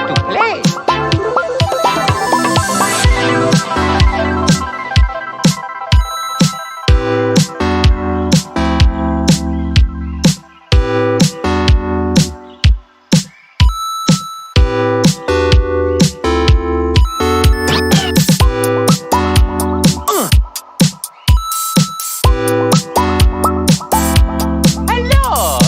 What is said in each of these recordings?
to play. Hello.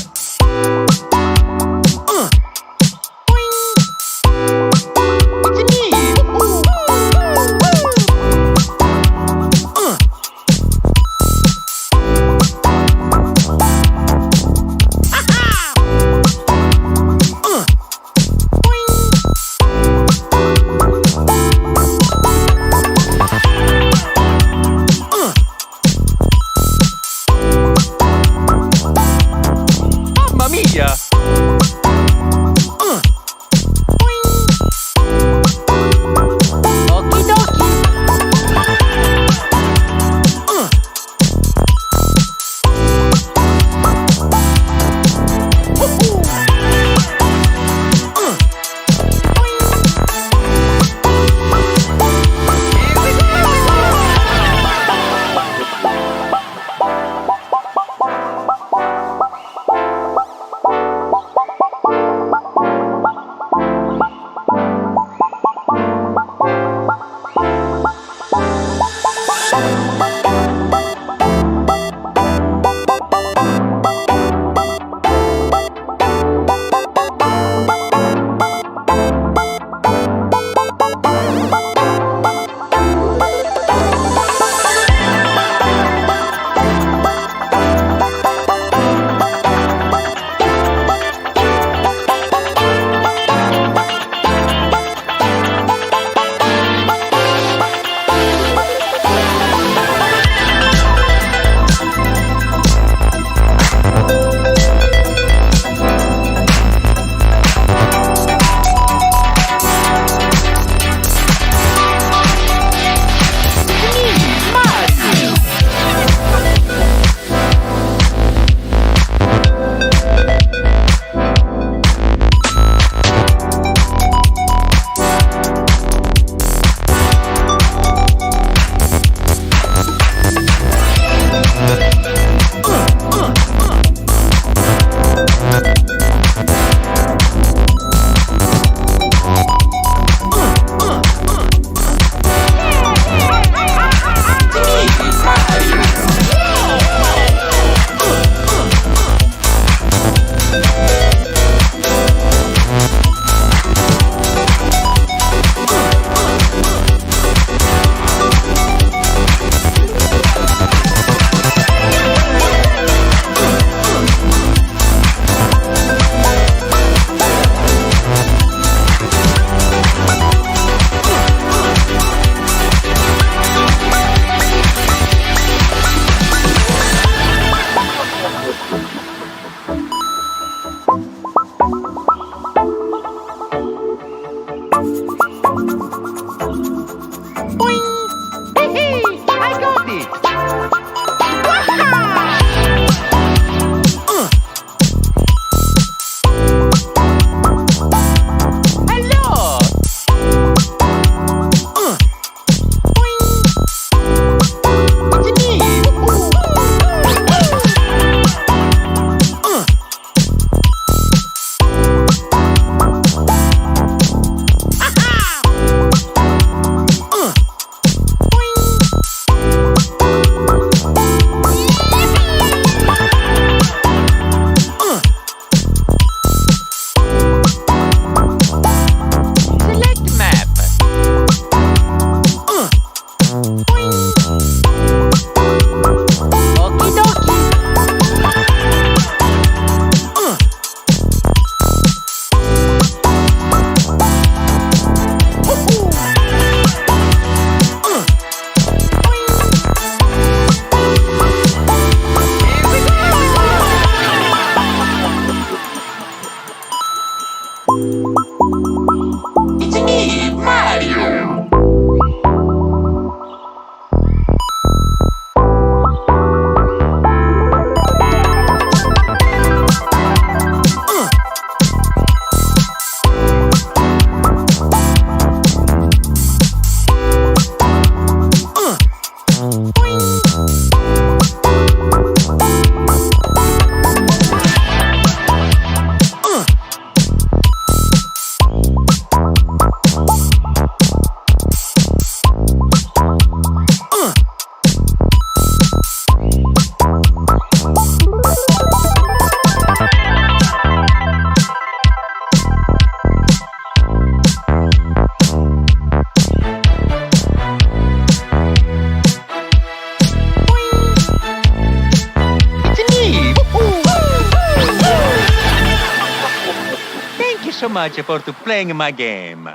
much for to playing my game.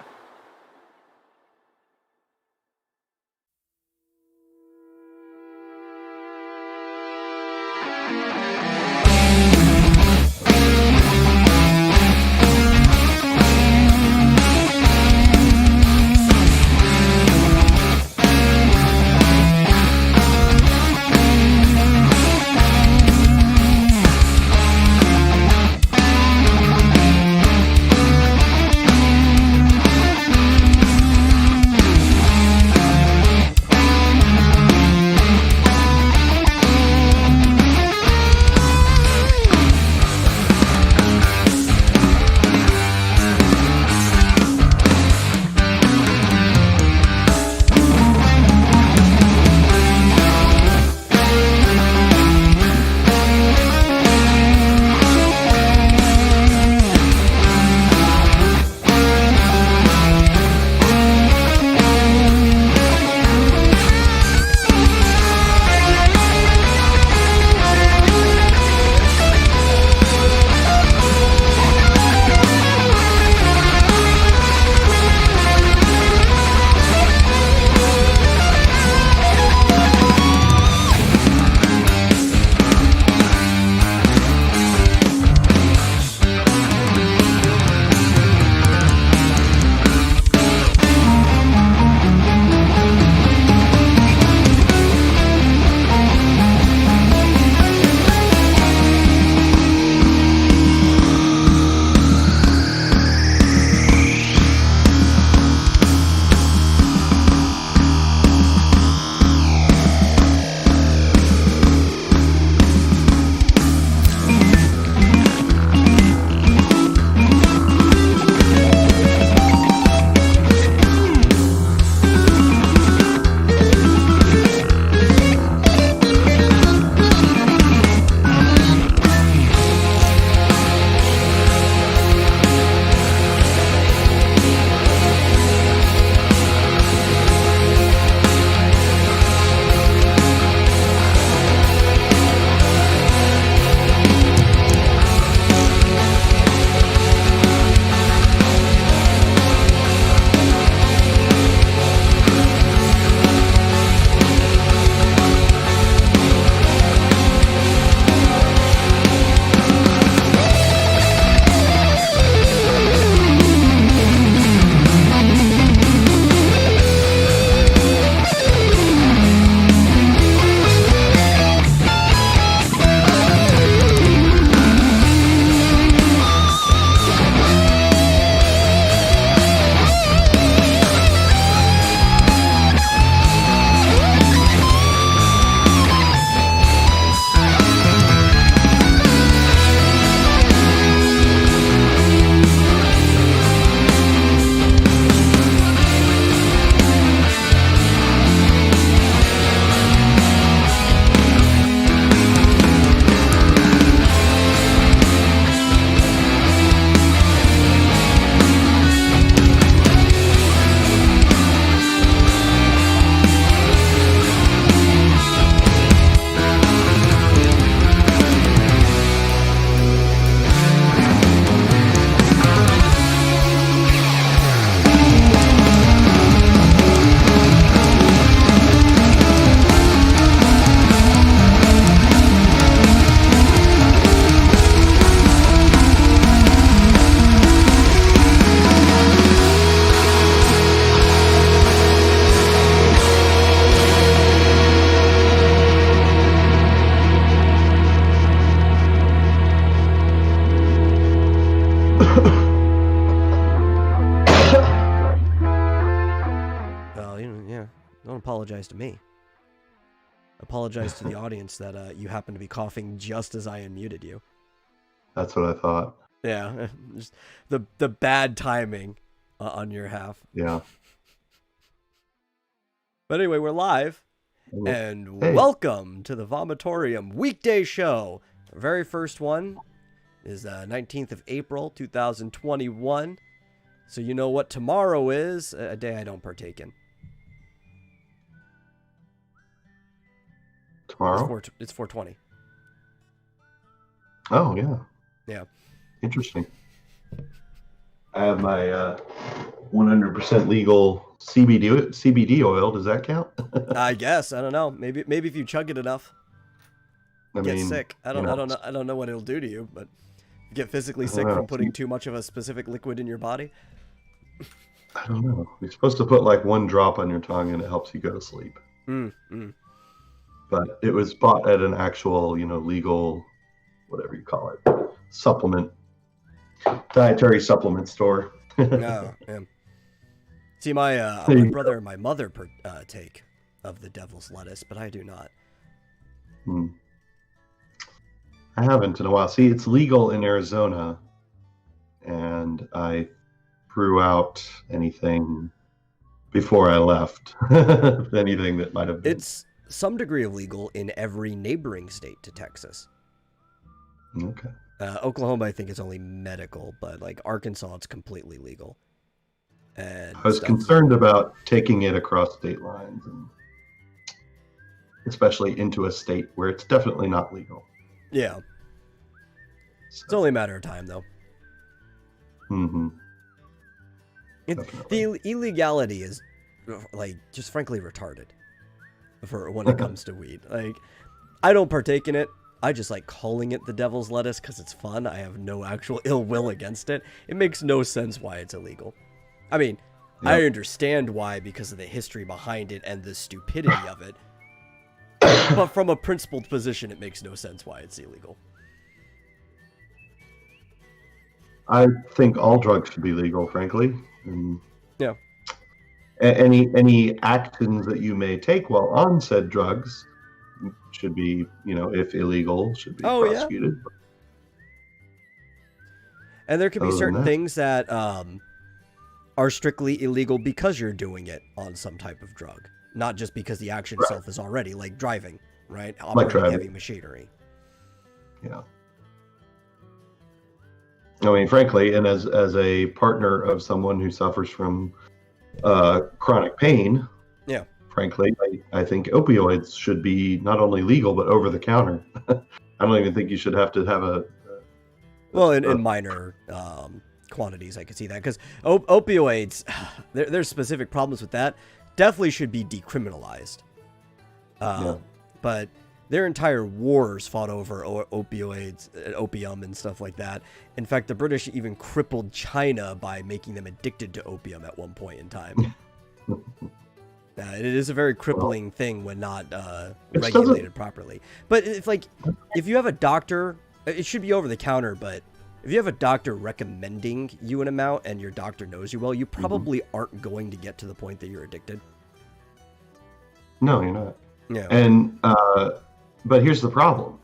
Don't apologize to me. Apologize to the audience that you happen to be coughing just as I unmuted you. That's what I thought. Yeah, just the bad timing on your half. Yeah. But anyway, we're live, and welcome to the Vomitorium Weekday Show. Our very first one is 19th of April, 2021. So you know what tomorrow is, a day I don't partake in. Tomorrow? It's 420. Oh, yeah. Yeah. Interesting. I have my 100% legal CBD oil. Does that count? I guess. I don't know. Maybe if you chug it enough, get sick. I don't know what it'll do to you, but you get physically sick from putting too much of a specific liquid in your body. I don't know. You're supposed to put like 1 drop on your tongue and it helps you go to sleep. But it was bought at an actual, legal, whatever you call it, dietary supplement store. Oh, yeah. See, my brother and my mother partake of the devil's lettuce, but I do not. I haven't in a while. See, it's legal in Arizona, and I threw out anything before I left. Anything that might have been. It's some degree of legal in every neighboring state to Texas. Okay. Oklahoma, I think, is only medical, but like Arkansas, it's completely legal. And I was concerned about taking it across state lines, and especially into a state where it's definitely not legal. Yeah. So. It's only a matter of time, though. The illegality is, like, just frankly retarded for when it comes to weed. Like, I don't partake in it. I just like calling it the devil's lettuce because it's fun. I have no actual ill will against it. It makes no sense why it's illegal. I mean, I understand why because of the history behind it and the stupidity of it. But from a principled position, it makes no sense why it's illegal. I think all drugs should be legal, frankly. And yeah. Any actions that you may take while on said drugs should be, if illegal, should be prosecuted. Yeah. And there can be certain things that are strictly illegal because you're doing it on some type of drug, not just because the action itself is already, like driving, right? Operating heavy machinery. Yeah. I mean, frankly, and as a partner of someone who suffers from chronic pain, frankly, I think opioids should be not only legal but over the counter. I don't even think you should have to have in minor quantities. I could see that because opioids, there's specific problems with that. Definitely should be decriminalized. But their entire wars fought over opioids, opium, and stuff like that. In fact, the British even crippled China by making them addicted to opium at one point in time. It is a very crippling thing when not regulated properly. But if you have a doctor, it should be over the counter, but if you have a doctor recommending you an amount and your doctor knows you well, you probably aren't going to get to the point that you're addicted. No, you're not. Yeah. And but here's the problem,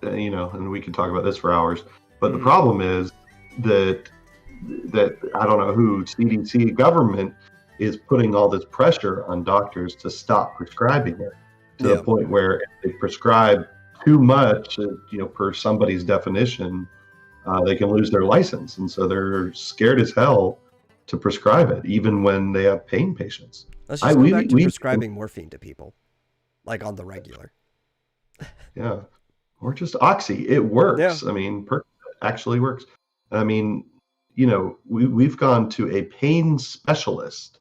and we can talk about this for hours. But the problem is that I don't know who, CDC, government is putting all this pressure on doctors to stop prescribing it to the point where if they prescribe too much, per somebody's definition, they can lose their license. And so they're scared as hell to prescribe it, even when they have pain patients. Let's just go back to prescribing morphine to people, like on the regular. Yeah. Or just Oxy. It works. Yeah. I mean, actually works. I mean, we've gone to a pain specialist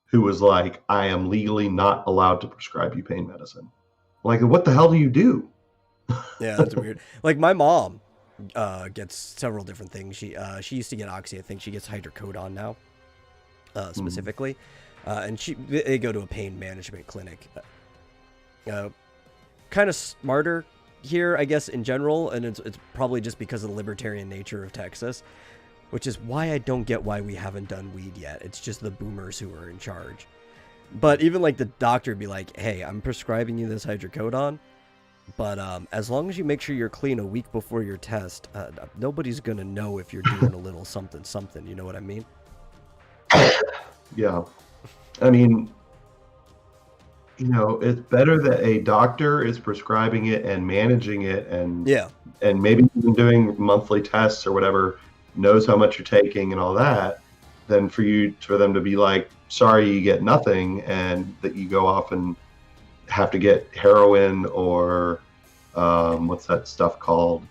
who was like, I am legally not allowed to prescribe you pain medicine. Like, what the hell do you do? Yeah, that's weird. Like, my mom gets several different things. She used to get Oxy. I think she gets hydrocodone now, specifically. And they go to a pain management clinic. Kind of smarter here, I guess, in general, and it's probably just because of the libertarian nature of Texas, which is why I don't get why we haven't done weed yet. It's just the boomers who are in charge. But even like the doctor would be like, hey, I'm prescribing you this hydrocodone, but as long as you make sure you're clean a week before your test, nobody's going to know if you're doing a little something, you know what I mean? Yeah. I mean, it's better that a doctor is prescribing it and managing it and maybe even doing monthly tests or whatever, knows how much you're taking and all that, than for them to be like, sorry, you get nothing, and that you go off and have to get heroin or what's that stuff called?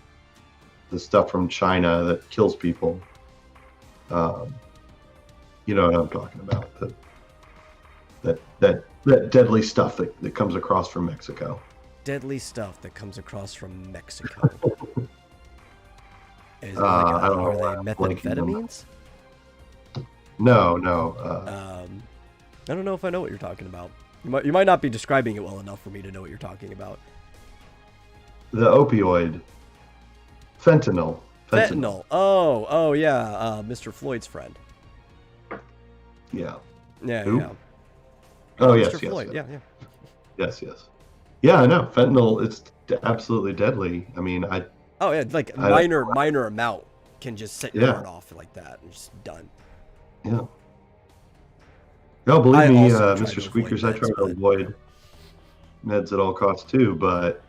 The stuff from China that kills people. You know what I'm talking about? That deadly stuff that comes across from Mexico. Deadly stuff that comes across from Mexico. Is it I don't know. are they methamphetamines? No. I don't know if I know what you're talking about. You might not be describing it well enough for me to know what you're talking about. The opioid. Fentanyl. Oh, yeah. Mr. Floyd's friend. Yeah. Yeah, Who? yeah. Oh, Mr. yes. Floyd. Yeah. Yes. Yeah, I know. Fentanyl, it's absolutely deadly. I mean, Oh, yeah, like minor amount can just set your heart off like that and just done. Yeah. No, believe me, Mr. Squeakers, I try to avoid meds at all costs too. But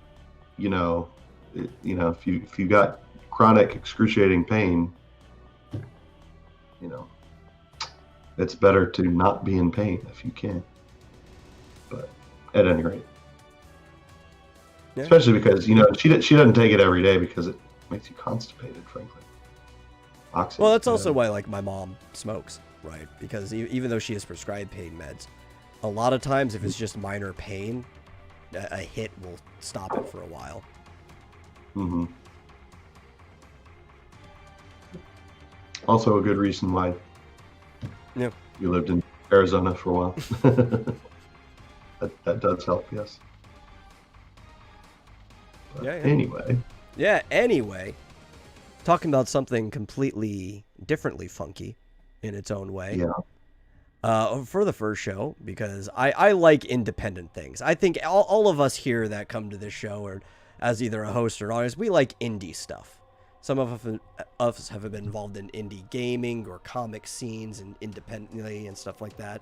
if you got chronic excruciating pain, it's better to not be in pain if you can. But at any rate, especially because she doesn't take it every day because it makes you constipated, frankly. Well, that's also why my mom smokes. Right, because even though she is prescribed pain meds, a lot of times if it's just minor pain, a hit will stop it for a while. Mm-hmm. Also a good reason why you lived in Arizona for a while. that does help, yes. But Anyway, talking about something completely differently funky in its own way. For the first show, because I like independent things. I think all of us here that come to this show, or as either a host or an audience, we like indie stuff. Some of us have been involved in indie gaming or comic scenes and independently and stuff like that.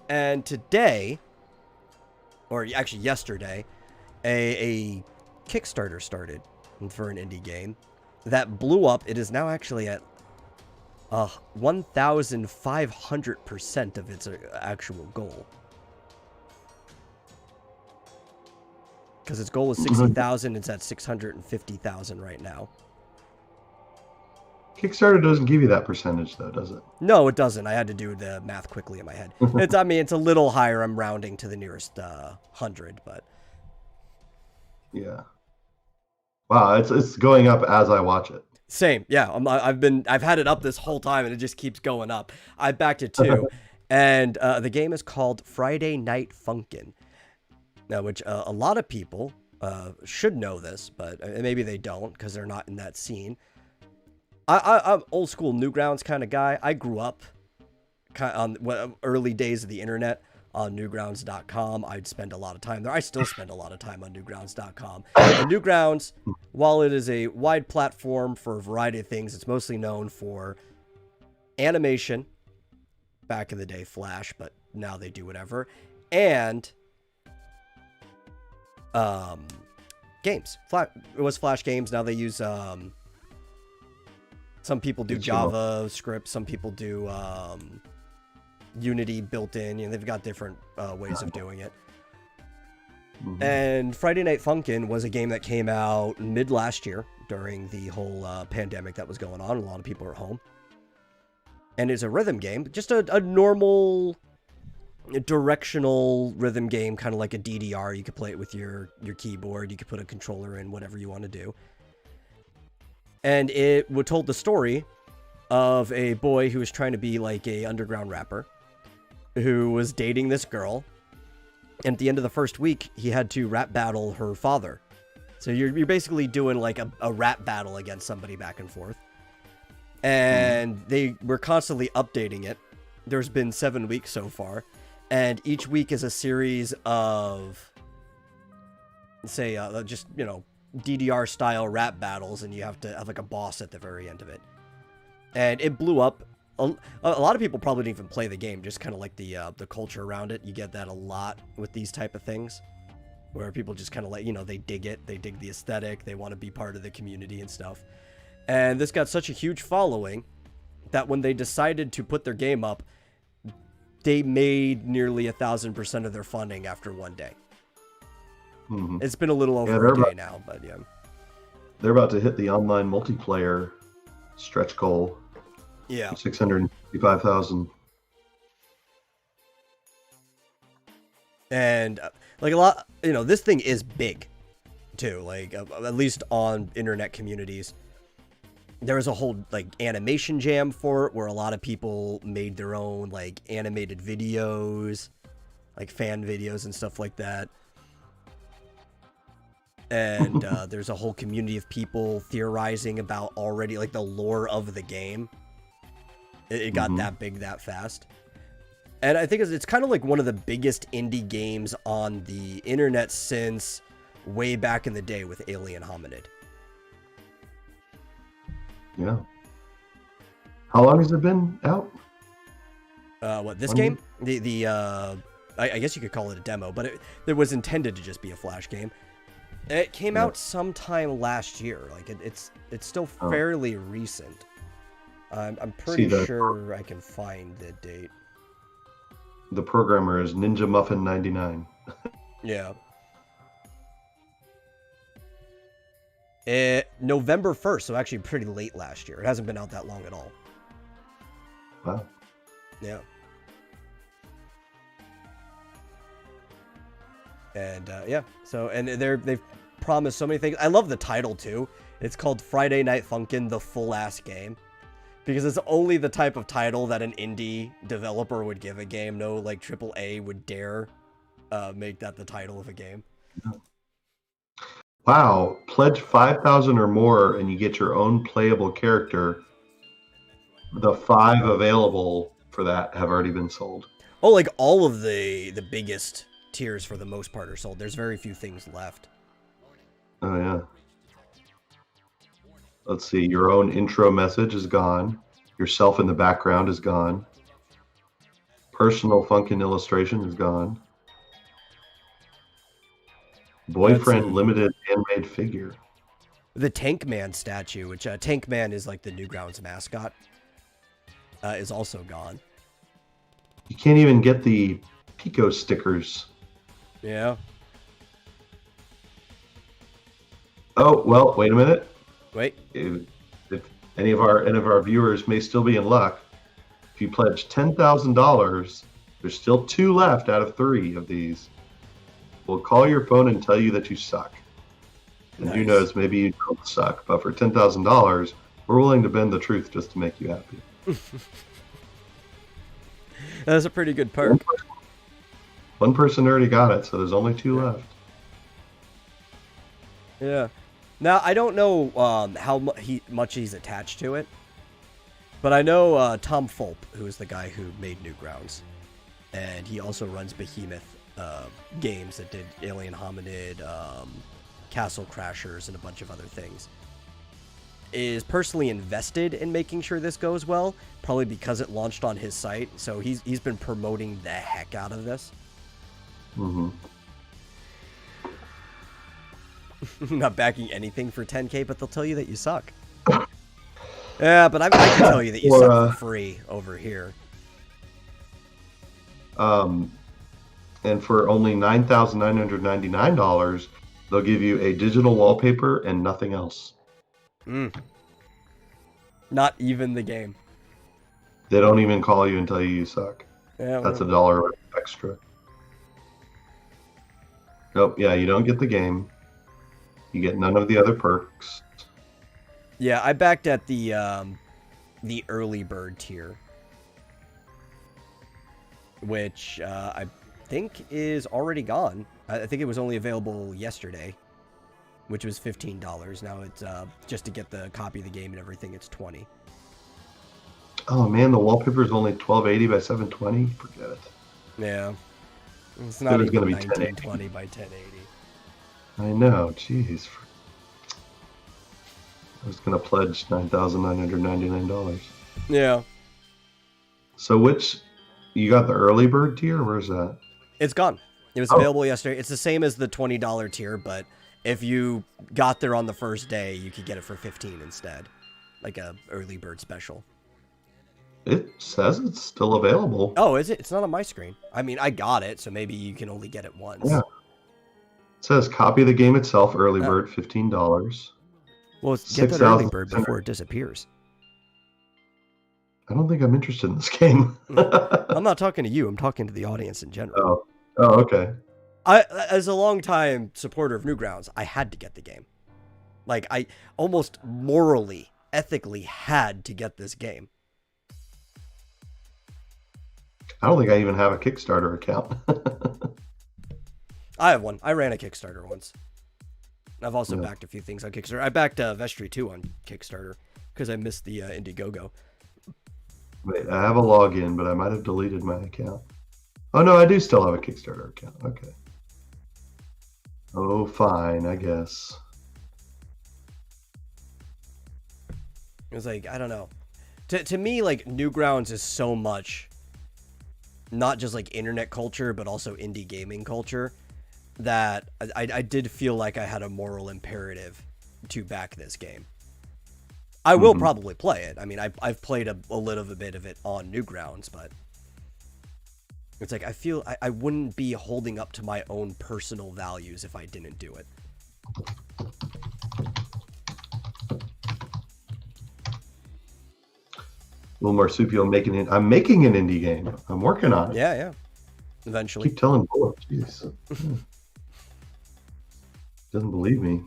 And today, or actually yesterday, a Kickstarter started for an indie game that blew up. It is now actually at 1,500% of its actual goal. Because its goal is 60,000, it's at 650,000 right now. Kickstarter doesn't give you that percentage, though, does it? No, it doesn't. I had to do the math quickly in my head. It's a little higher. I'm rounding to the nearest 100, but yeah. Wow, it's going up as I watch it. Same, yeah. I've had it up this whole time, and it just keeps going up. I backed it too, and the game is called Friday Night Funkin'. Now, which a lot of people should know this, but maybe they don't because they're not in that scene. I'm old school Newgrounds kind of guy. I grew up on early days of the internet on Newgrounds.com. I'd spend a lot of time there. I still spend a lot of time on Newgrounds.com. And Newgrounds, while it is a wide platform for a variety of things, it's mostly known for animation, back in the day Flash, but now they do whatever, and games. It was Flash games. Now they use some people do JavaScript, some people do Unity built in. They've got different ways of doing it. Mm-hmm. And Friday Night Funkin' was a game that came out mid last year during the whole pandemic that was going on. A lot of people are home. And it's a rhythm game, just a normal directional rhythm game, kind of like a DDR. You could play it with your keyboard. You could put a controller in, whatever you want to do. And it told the story of a boy who was trying to be like a underground rapper who was dating this girl. And at the end of the first week, he had to rap battle her father. So you're basically doing like a rap battle against somebody back and forth. And they were constantly updating it. There's been 7 weeks so far. And each week is a series of, say, just, DDR style rap battles. And you have to have like a boss at the very end of it. And it blew up. A lot of people probably didn't even play the game, just kind of like the culture around it. You get that a lot with these type of things, where people just kind of like, they dig it, they dig the aesthetic, they want to be part of the community and stuff. And this got such a huge following that when they decided to put their game up, they made nearly 1,000% of their funding after one day. Mm-hmm. It's been a little over a day now, but yeah. They're about to hit the online multiplayer stretch goal Yeah. 655,000. And like a lot, this thing is big too, like at least on internet communities. There was a whole like animation jam for it where a lot of people made their own like animated videos, like fan videos and stuff like that. And there's a whole community of people theorizing about already like the lore of the game. It got that big that fast. And I think it's kind of like one of the biggest indie games on the internet since way back in the day with Alien Hominid. Yeah. How long has it been out? This game? I guess you could call it a demo, but it was intended to just be a Flash game. It came out sometime last year. Like it's still fairly recent. I'm pretty sure I can find the date. The programmer is Ninja Muffin 99. Yeah. November 1st, so actually pretty late last year. It hasn't been out that long at all. Wow. Yeah. And yeah, so and they've promised so many things. I love the title too. It's called Friday Night Funkin', the full ass game, because it's only the type of title that an indie developer would give a game. No like AAA would dare make that the title of a game. Wow, pledge 5,000 or more and you get your own playable character. The 5 available for that have already been sold. Oh, like all of the biggest tiers for the most part are sold. There's very few things left. Oh yeah. Let's see, your own intro message is gone. Yourself in the background is gone. Personal Funkin' illustration is gone. Boyfriend limited handmade figure. The Tank Man statue, which Tank Man is like the Newgrounds mascot, is also gone. You can't even get the Pico stickers. Yeah. Oh, well, wait a minute. Wait. If any of our viewers may still be in luck, if you pledge $10,000, there's still 2 left out of 3 of these. We'll call your phone and tell you that you suck. And who knows, maybe you don't suck, but for $10,000, we're willing to bend the truth just to make you happy. That's a pretty good perk. One person already got it, so there's only 2 left. Yeah. Now, I don't know how much he's attached to it, but I know Tom Fulp, who is the guy who made Newgrounds, and he also runs Behemoth games that did Alien Hominid, Castle Crashers, and a bunch of other things, is personally invested in making sure this goes well, probably because it launched on his site, so he's been promoting the heck out of this. Mm-hmm. Not backing anything for 10K, but they'll tell you that you suck. Yeah, but I can tell you that you suck for free over here. And for only $9,999, they'll give you a digital wallpaper and nothing else. Not even the game. They don't even call you and tell you suck. Yeah, that's $1 extra. Nope, yeah, you don't get the game. You get none of the other perks. Yeah, I backed at the early bird tier, which I think is already gone. I think it was only available yesterday, which was $15. Now it's just to get the copy of the game and everything, it's $20. Oh man, the wallpaper is only 1280 by 720. Forget it. Yeah, it's not even 1920 by 1080. I know, jeez. I was gonna pledge $9,999. Yeah. So you got the early bird tier? Where's that? It's gone. It was available yesterday. It's the same as the $20 tier, but if you got there on the first day, you could get it for $15 instead, like a early bird special. It says it's still available. Oh, is it? It's not on my screen. I mean, I got it, so maybe you can only get it once. Yeah. It says copy the game itself, early bird, $15. Well, get that early bird before it disappears. I don't think I'm interested in this game. I'm not talking to you. I'm talking to the audience in general. Oh, okay. As a longtime supporter of Newgrounds, I had to get the game. Like, I almost morally, ethically had to get this game. I don't think I even have a Kickstarter account. I have one. I ran a Kickstarter once. I've also backed a few things on Kickstarter. I backed Vestry 2 on Kickstarter because I missed the Indiegogo. Wait, I have a login, but I might have deleted my account. Oh, no, I do still have a Kickstarter account. Okay. Oh, fine, I guess. It was like, I don't know. To me, like, Newgrounds is so much not just like internet culture, but also indie gaming culture, that I did feel like I had a moral imperative to back this game. I will probably play it. I mean, I've played a little bit of it on Newgrounds, but it's like I feel I wouldn't be holding up to my own personal values if I didn't do it. Little Marsupial making it. I'm making an indie game. I'm working on it. Yeah. Eventually. Keep telling Bullet. Jeez. Doesn't believe me.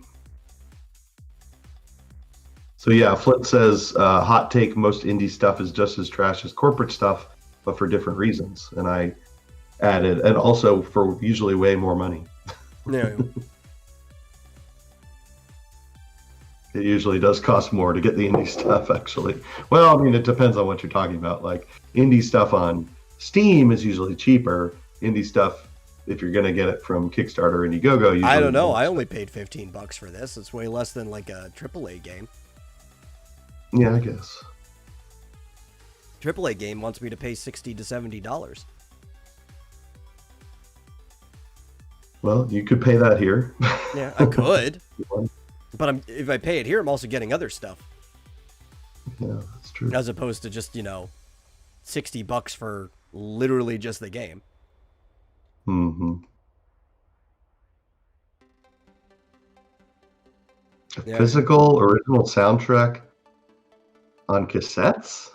So yeah, Flint says, hot take, most indie stuff is just as trash as corporate stuff, but for different reasons. And I added, and also for usually way more money. Yeah. It usually does cost more to get the indie stuff, actually. Well, I mean, it depends on what you're talking about. Like, indie stuff on Steam is usually cheaper. Indie stuff, if you're going to get it from Kickstarter or Indiegogo, usually... I don't know. I only paid $15 for this. It's way less than, like, a AAA game. Yeah, I guess. AAA game wants me to pay $60 to $70. Well, you could pay that here. Yeah, I could. But if I pay it here, I'm also getting other stuff. Yeah, that's true. As opposed to just, $60 for literally just the game. Mm-hmm. Yeah. Physical original soundtrack on cassettes?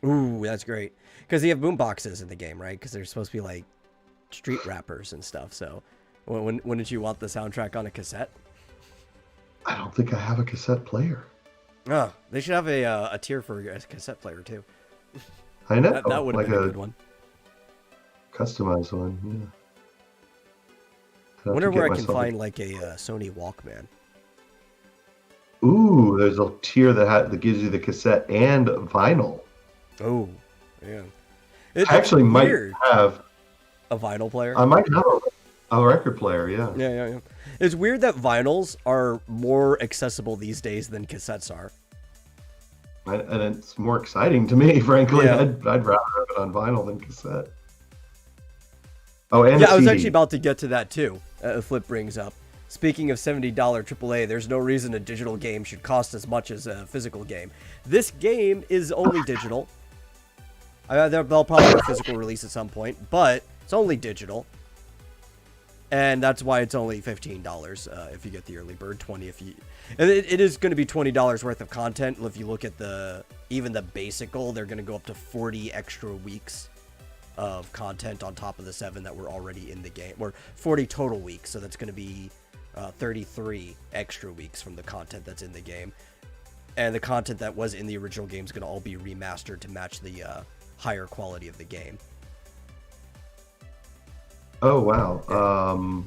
Ooh, that's great. Because you have boomboxes in the game, right? Because they're supposed to be like street rappers and stuff. So wouldn't you want the soundtrack on a cassette? I don't think I have a cassette player. Oh, they should have a tier for a cassette player too. I know. That would have been a good one. Customized one, yeah. I wonder where I can find like a Sony Walkman. Ooh, there's a tier that gives you the cassette and vinyl. Oh, yeah. I actually might have a vinyl player. I might have a record player, yeah. Yeah. It's weird that vinyls are more accessible these days than cassettes are. And it's more exciting to me, frankly. Yeah. I'd rather have it on vinyl than cassette. Oh, and I was actually about to get to that too. Flip brings up. Speaking of $70 AAA, there's no reason a digital game should cost as much as a physical game. This game is only digital. They'll probably have a physical release at some point, but it's only digital. And that's why it's only $15 if you get the early bird, $20 if you... And it is going to be $20 worth of content. If you look at even the basic goal, they're going to go up to 40 extra weeks of content on top of the 7 that were already in the game. Or 40 total weeks, so that's going to be 33 extra weeks from the content that's in the game. And the content that was in the original game is going to all be remastered to match the higher quality of the game. Oh, wow.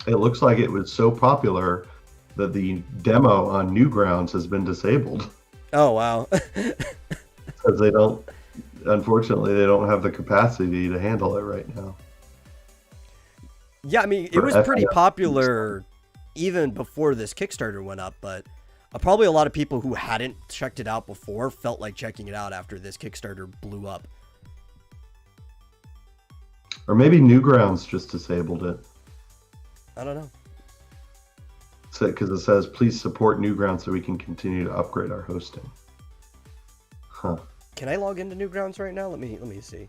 It looks like it was so popular that the demo on Newgrounds has been disabled. Oh, wow. Because unfortunately, they don't have the capacity to handle it right now. Yeah, I mean, it was pretty popular even before this Kickstarter went up, but probably a lot of people who hadn't checked it out before felt like checking it out after this Kickstarter blew up. Or maybe Newgrounds just disabled it. I don't know. Because it says, please support Newgrounds so we can continue to upgrade our hosting. Huh. Can I log into Newgrounds right now? Let me see.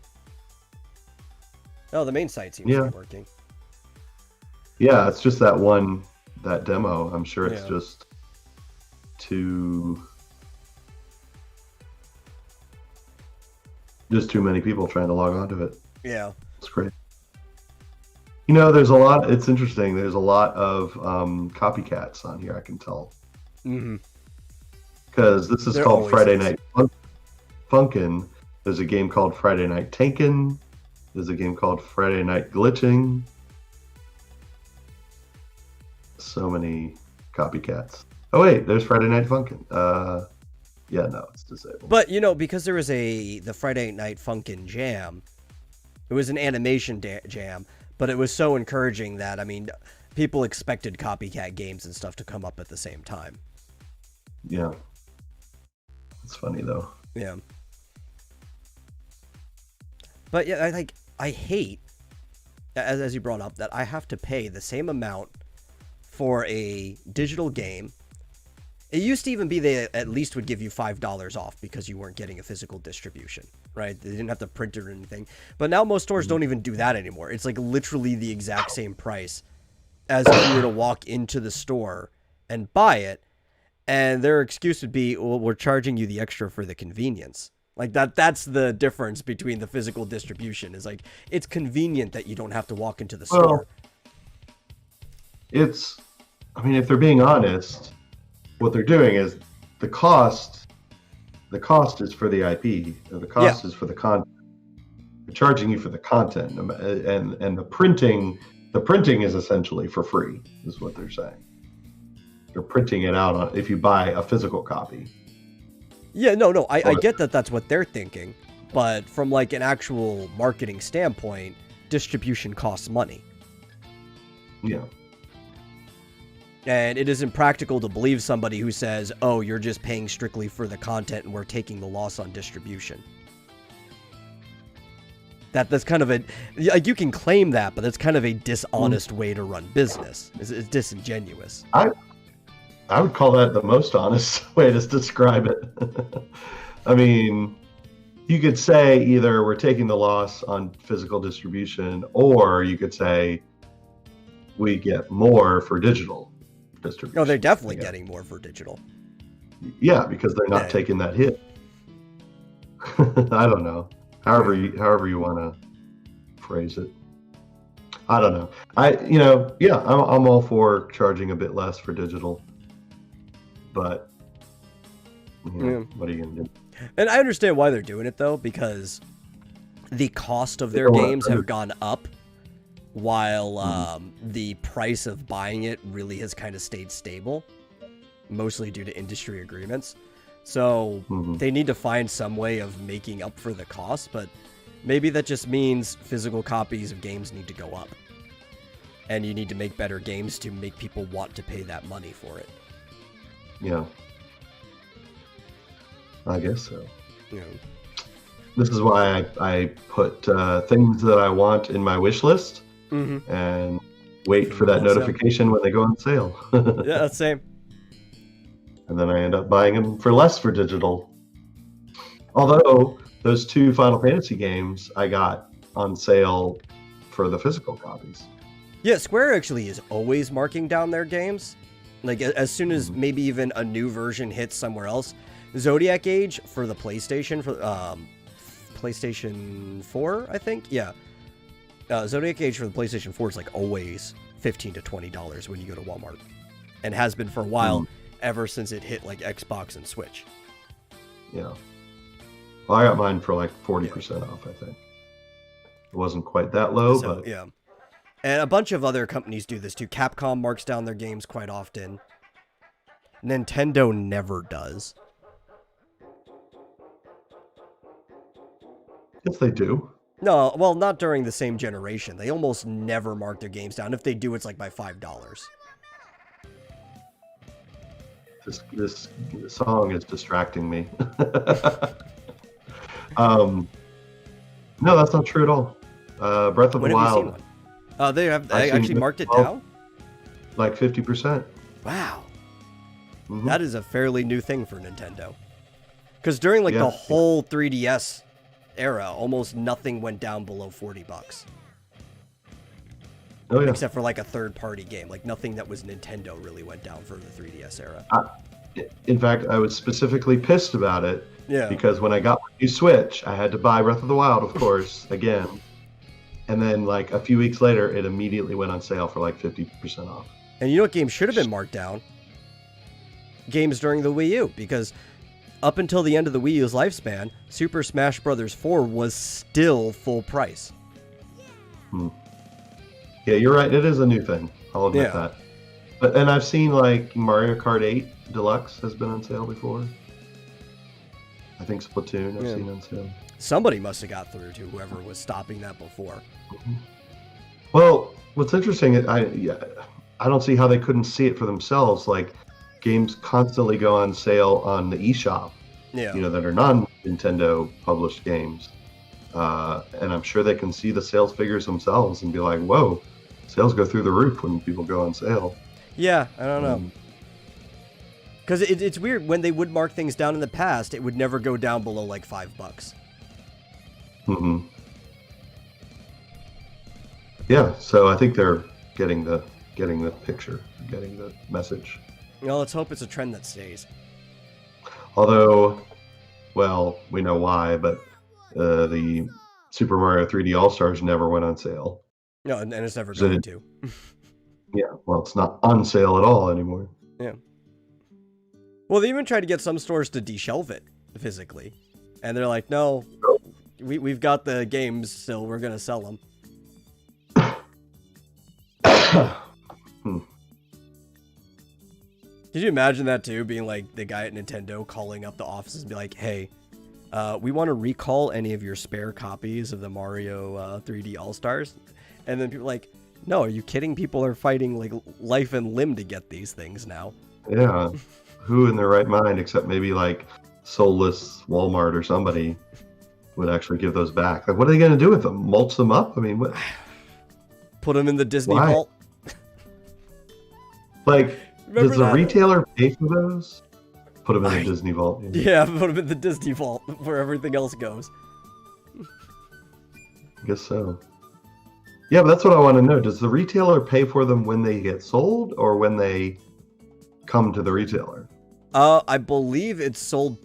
Oh, the main site seems to be working. Yeah, it's just that demo. I'm sure it's just too just too many people trying to log onto it. Yeah. It's great. You know, there's a lot. It's interesting. There's a lot of copycats on here. I can tell. Mm-hmm. Because this is There called always Friday is. Night Funkin'. There's a game called Friday Night Tankin'. There's a game called Friday Night Glitching. So many copycats. Oh wait, there's Friday Night Funkin'. Yeah, no, it's disabled. But you know, because there was the Friday Night Funkin' Jam, it was an animation jam, but it was so encouraging that, I mean, people expected copycat games and stuff to come up at the same time. Yeah. It's funny though. Yeah. But yeah, I hate, as you brought up, that I have to pay the same amount for a digital game. It used to even be they at least would give you $5 off because you weren't getting a physical distribution, right? They didn't have to print it or anything. But now most stores don't even do that anymore. It's like literally the exact same price as if you were to walk into the store and buy it. And their excuse would be, well, we're charging you the extra for the convenience. Like that's the difference between the physical distribution, is like, it's convenient that you don't have to walk into the store. I mean, if they're being honest, what they're doing is the cost is for the IP, or the cost is for the content. They're charging you for the content, and the printing is essentially for free, is what they're saying. They're printing it out if you buy a physical copy. Yeah, no, I get that that's what they're thinking, but from like an actual marketing standpoint, distribution costs money. Yeah. And it is impractical to believe somebody who says, oh, you're just paying strictly for the content and we're taking the loss on distribution. That's kind of like, you can claim that, but that's kind of a dishonest way to run business. It's disingenuous. I would call that the most honest way to describe it. I mean, you could say either we're taking the loss on physical distribution, or you could say we get more for digital distribution. No, they're definitely getting more for digital. Yeah, because they're not taking that hit. I don't know. However you want to phrase it. I don't know. I'm all for charging a bit less for digital. But what are you gonna do? And I understand why they're doing it though, because the cost of their games have gone up, while the price of buying it really has kind of stayed stable, mostly due to industry agreements. So they need to find some way of making up for the cost, but maybe that just means physical copies of games need to go up, and you need to make better games to make people want to pay that money for it. Yeah, I guess so. Yeah. This is why I put things that I want in my wish list and wait for that notification when they go on sale. Yeah, same. And then I end up buying them for less for digital. Although those 2 Final Fantasy games I got on sale for the physical copies. Yeah, Square actually is always marking down their games. Like, as soon as maybe even a new version hits somewhere else. Zodiac Age for the PlayStation, for PlayStation 4, I think? Yeah. Zodiac Age for the PlayStation 4 is like always $15 to $20 when you go to Walmart. And has been for a while, ever since it hit like Xbox and Switch. Yeah. Well, I got mine for like 40% off, I think. It wasn't quite that low, but... Yeah. And a bunch of other companies do this too. Capcom marks down their games quite often. Nintendo never does. Yes, they do. No, well, not during the same generation. They almost never mark their games down. If they do, it's like by $5. This song is distracting me. No, that's not true at all. Breath of the Wild. They actually marked it down? Like 50%. Wow. That is a fairly new thing for Nintendo. Because during like the whole 3DS era, almost nothing went down below $40. Oh, yeah. Except for like a third-party game. Like nothing that was Nintendo really went down for the 3DS era. In fact, I was specifically pissed about it Yeah. because when I got my new Switch, I had to buy Breath of the Wild, of course, again. And then like a few weeks later, it immediately went on sale for like 50% off. And you know what games should have been marked down? Games during the Wii U, because up until the end of the Wii U's lifespan, Super Smash Bros. 4 was still full price. Yeah, you're right. It is a new thing. I'll admit Yeah. that. But and I've seen like Mario Kart 8 Deluxe has been on sale before. I think Splatoon I've seen on sale. Somebody must have got through to whoever was stopping that before. Well, what's interesting is I don't see how they couldn't see it for themselves. Like games constantly go on sale on the eShop, Yeah. that are non-Nintendo published games. And I'm sure they can see the sales figures themselves and be like, whoa, sales go through the roof when people go on sale. Yeah, I don't know. Because it's weird, when they would mark things down in the past, it would never go down below like $5. Mm-hmm. Yeah, so I think they're getting the picture, getting the message. Well, let's hope it's a trend that stays. Although, well, we know why, but the Super Mario 3D All-Stars never went on sale. No, and it's never going to. Yeah, well, it's not on sale at all anymore. Yeah. Well, they even tried to get some stores to deshelve it physically. And they're like, no, we've got the games, so we're going to sell them. Did you imagine that too? Being like the guy at Nintendo calling up the offices and be like, hey, we want to recall any of your spare copies of the Mario 3D All-Stars. And then people are like, no, are you kidding? People are fighting like life and limb to get these things now. Yeah. Who in their right mind, except maybe like soulless Walmart or somebody, would actually give those back? Like, what are they going to do with them? Mulch them up? I mean, what? Put them in the Disney vault. Like, Remember does the that? Retailer pay for those? Put them in the Disney vault. Yeah, put them in the Disney vault where everything else goes. I guess so. Yeah, but that's what I want to know. Does the retailer pay for them when they get sold or when they come to the retailer? I believe it's sold.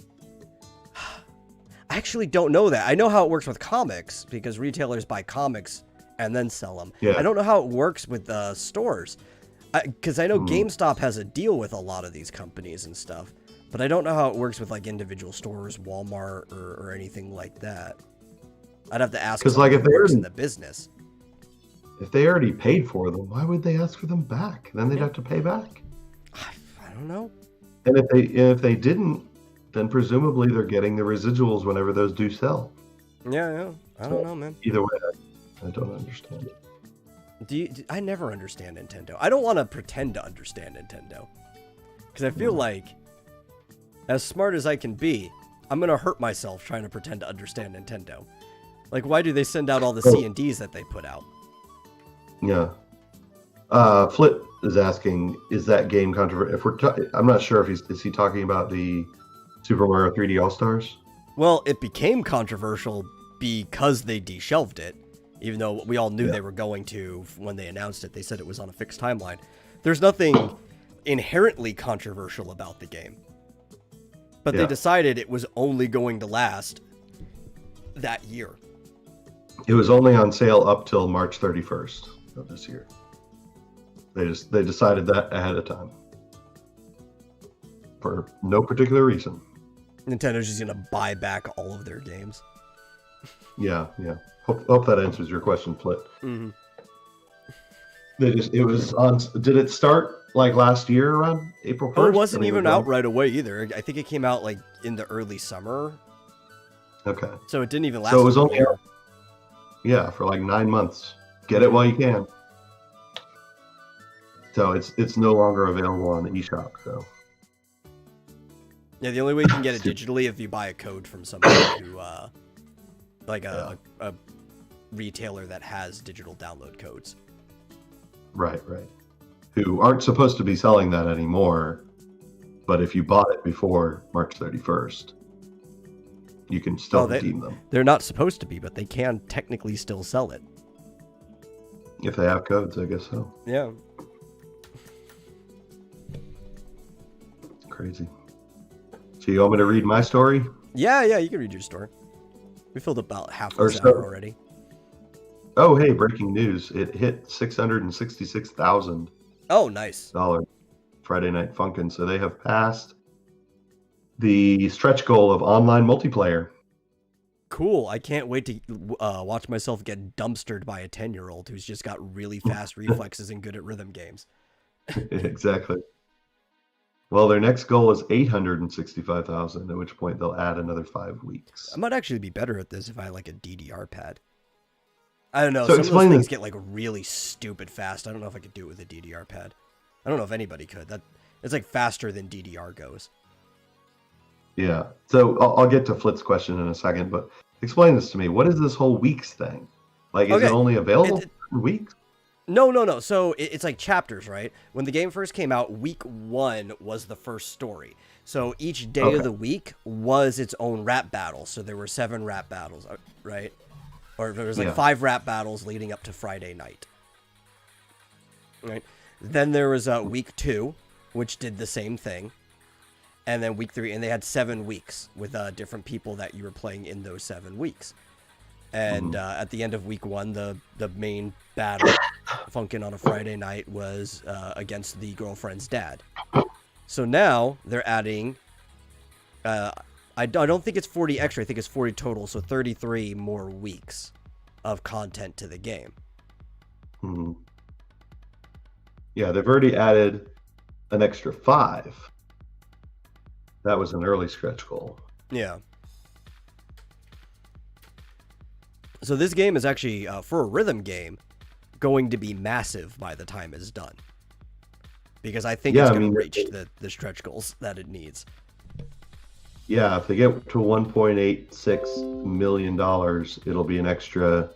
I actually don't know that. I know how it works with comics because retailers buy comics and then sell them. Yeah. I don't know how it works with stores. Because I know GameStop has a deal with a lot of these companies and stuff. But I don't know how it works with like individual stores, Walmart, or anything like that. I'd have to ask Because like if who works they're in the business. If they already paid for them, why would they ask for them back? Then they'd have to pay back. I don't know. And if they didn't, then presumably they're getting the residuals whenever those do sell. Yeah. I don't know, man. Either way, I don't understand it. I never understand Nintendo. I don't want to pretend to understand Nintendo. Because I feel like, as smart as I can be, I'm going to hurt myself trying to pretend to understand Nintendo. Like, why do they send out all the C&Ds that they put out? Yeah. Flit is asking, is that game controversial? I'm not sure if is he talking about the Super Mario 3D All-Stars? Well, it became controversial because they deshelved it. Even though we all knew they were going to when they announced it. They said it was on a fixed timeline. There's nothing inherently controversial about the game. But they decided it was only going to last that year. It was only on sale up till March 31st of this year. They decided that ahead of time. For no particular reason. Nintendo's just going to buy back all of their games. Yeah. Hope that answers your question, Flit. Mm-hmm. It was on. Did it start like last year around April 1st? Oh, it wasn't even out right away either. I think it came out like in the early summer. Okay. So it didn't even last. So it was only year. For like 9 months. Get it while you can. So it's no longer available on the eShop. So. Yeah, the only way you can get it digitally if you buy a code from somebody who, like a retailer that has digital download codes. Right. Who aren't supposed to be selling that anymore, but if you bought it before March 31st, you can still redeem them. They're not supposed to be, but they can technically still sell it. If they have codes, I guess so. Yeah. Crazy. So you want me to read my story? Yeah, you can read your story. We filled about half Or this so. hour already. Oh, hey, breaking news. It hit $666,000 Oh, nice. Friday Night Funkin'. So they have passed the stretch goal of online multiplayer. Cool. I can't wait to watch myself get dumpstered by a 10-year-old who's just got really fast reflexes and good at rhythm games. Exactly. Well, their next goal is 865,000, at which point they'll add another 5 weeks. I might actually be better at this if I had like a DDR pad. I don't know. So Some of those things this. get like really stupid fast. I don't know if I could do it with a DDR pad. I don't know if anybody could. It's like faster than DDR goes. Yeah. So I'll get to Flit's question in a second, but explain this to me. What is this whole weeks thing? Like, is it only available for weeks? No. So it's like chapters, right? When the game first came out, week 1 was the first story. So each day of the week was its own rap battle. So there were 7 rap battles, right? Or there was like 5 rap battles leading up to Friday night. Right? Then there was week 2, which did the same thing. And then week 3, and they had 7 weeks with different people that you were playing in those 7 weeks. And at the end of week 1, the main battle, Funkin' on a Friday night, was against the girlfriend's dad. So now they're adding, I don't think it's 40 extra, I think it's 40 total, so 33 more weeks of content to the game. Yeah, they've already added an extra 5. That was an early stretch goal. Yeah. So this game is actually, for a rhythm game, going to be massive by the time it's done. Because I think it's going to reach the stretch goals that it needs. Yeah, if they get to $1.86 million, it'll be an extra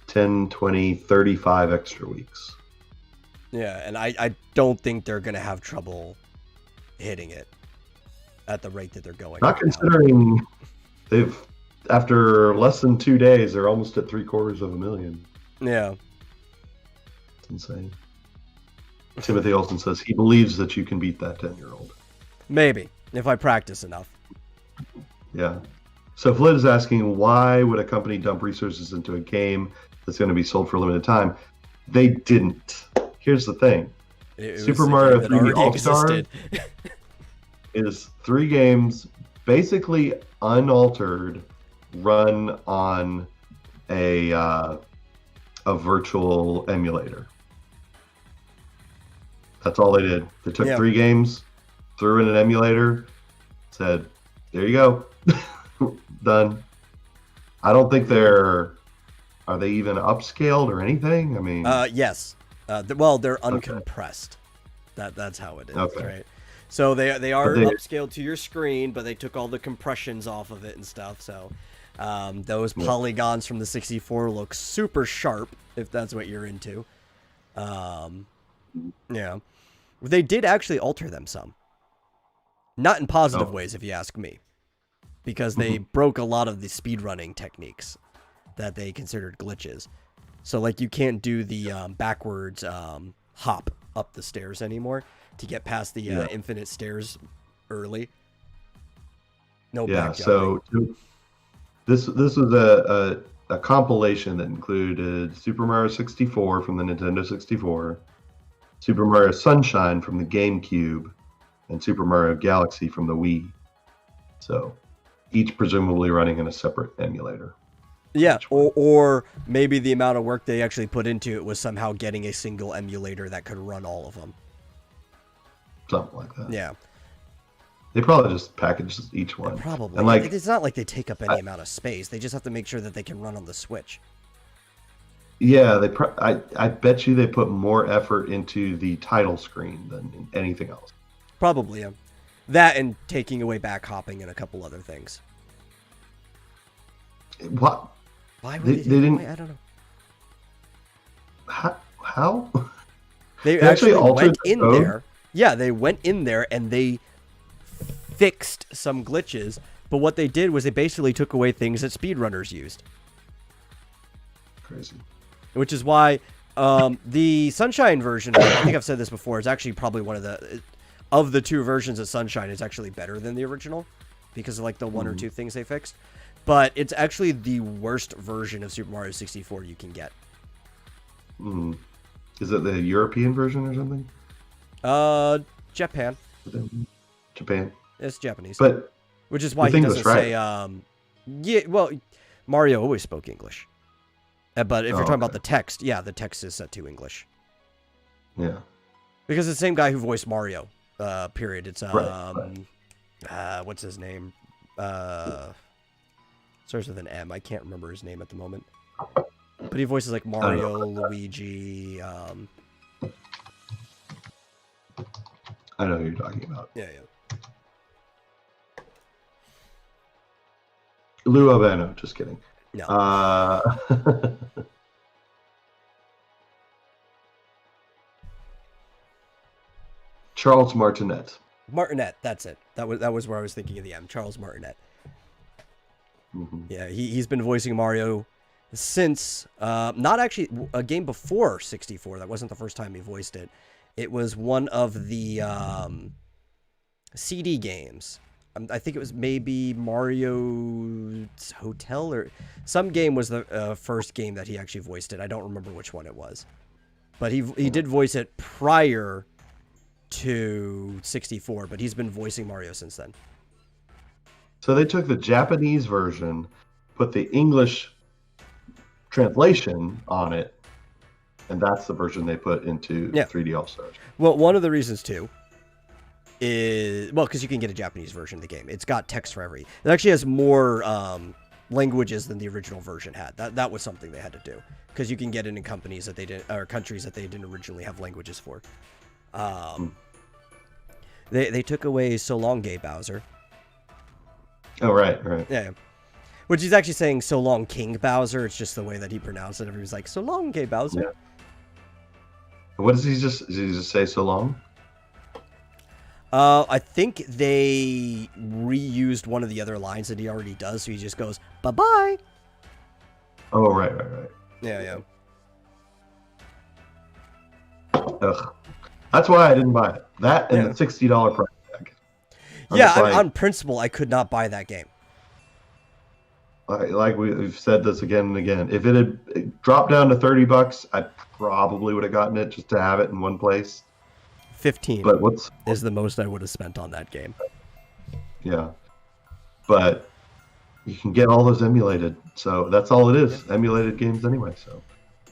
10, 20, 35 extra weeks. Yeah, and I don't think they're going to have trouble hitting it at the rate that they're going. Not considering they've, after less than 2 days, they're almost at $750,000. Yeah. It's insane. Timothy Olsen says he believes that you can beat that 10-year-old. Maybe, if I practice enough. Yeah. So Flit is asking, why would a company dump resources into a game that's going to be sold for a limited time? They didn't. Here's the thing. Super Mario 3D All-Star is 3 games, basically unaltered, run on a virtual emulator. That's all they did. They took 3 games, threw in an emulator, said, there you go. Done. I don't think are they even upscaled or anything? I mean, yes. Well, they're uncompressed. That's how it is, right? So they are upscaled to your screen, but they took all the compressions off of it and stuff. So those polygons from the 64 look super sharp, if that's what you're into. Yeah. They did actually alter them some. Not in positive ways, if you ask me. Because they broke a lot of the speedrunning techniques that they considered glitches. So, like, you can't do the backwards hop up the stairs anymore to get past the infinite stairs early. No back jumping. So this was a compilation that included Super Mario 64 from the Nintendo 64, Super Mario Sunshine from the GameCube, and Super Mario Galaxy from the Wii. So each presumably running in a separate emulator. Yeah, or maybe the amount of work they actually put into it was somehow getting a single emulator that could run all of them. Something like that. Yeah. They probably just packaged each one. Probably. And it's not like they take up any amount of space. They just have to make sure that they can run on the Switch. Yeah, I bet you they put more effort into the title screen than anything else. Probably, yeah. That and taking away back hopping and a couple other things. What? Why would they didn't? I don't know. How? They actually went in there. Yeah, they went in there and they fixed some glitches. But what they did was they basically took away things that speedrunners used. Crazy. Which is why the Sunshine version, I think I've said this before, is actually probably one of the... of the two versions of Sunshine, it's actually better than the original because of like the one or two things they fixed. But it's actually the worst version of Super Mario 64 you can get. Is it the European version or something? Japan. Japan. It's Japanese. But which is why he doesn't say yeah, well, Mario always spoke English. But if you're talking about the text, the text is set to English. Yeah. Because it's the same guy who voiced Mario, period. It's Right. What's his name? Starts with an M. I can't remember his name at the moment. But he voices like Mario, Luigi. I know who you're talking about. Yeah. Lou Albano, just kidding. No. Charles Martinet. Martinet, that's it. That was where I was thinking of the M. Charles Martinet. Yeah, he's been voicing Mario since not actually a game before 64. That wasn't the first time he voiced it. It was one of the CD games. I think it was maybe Mario's Hotel or some game was the first game that he actually voiced it. I don't remember which one it was, but he did voice it prior to 64. But he's been voicing Mario since then. So they took the Japanese version, put the English translation on it, and that's the version they put into 3D All-Stars. Well, one of the reasons, too, is... Well, because you can get a Japanese version of the game. It's got text for every... It actually has more languages than the original version had. That was something they had to do. Because you can get it in companies that they didn't... Or countries that they didn't originally have languages for. They took away So Long Gay Bowser. Oh, right. Yeah. Which he's actually saying So Long King Bowser. It's just the way that he pronounced it. Everybody's like, So Long Gay Bowser. Yeah. What does he just say so long? I think they reused one of the other lines that he already does. So he just goes, bye-bye. Oh, right. Yeah. Ugh. That's why I didn't buy it. That and the $60 price tag. On principle, I could not buy that game. Like we've said this again and again. If it had dropped down to $30, I probably would have gotten it just to have it in one place. 15 but is the most I would have spent on that game. Yeah. But you can get all those emulated. So that's all it is. Emulated games anyway. So,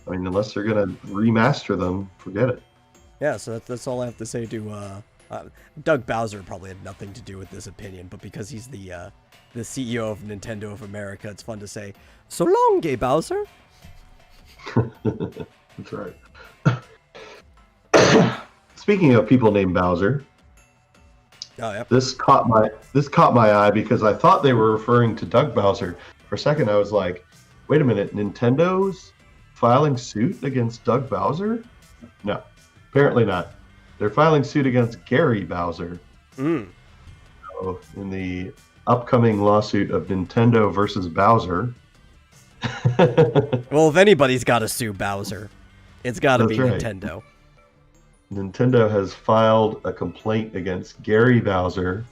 I mean, unless they're going to remaster them, forget it. Yeah, so that's all I have to say to... Doug Bowser probably had nothing to do with this opinion, but because he's the CEO of Nintendo of America, it's fun to say, so long, Gay Bowser. That's right. Speaking of people named Bowser, this caught my eye because I thought they were referring to Doug Bowser. For a second, I was like, wait a minute, Nintendo's filing suit against Doug Bowser? No, apparently not. They're filing suit against Gary Bowser. So in the upcoming lawsuit of Nintendo versus Bowser. Well, if anybody's got to sue Bowser, it's got to be right. Nintendo. Nintendo has filed a complaint against Gary Bowser,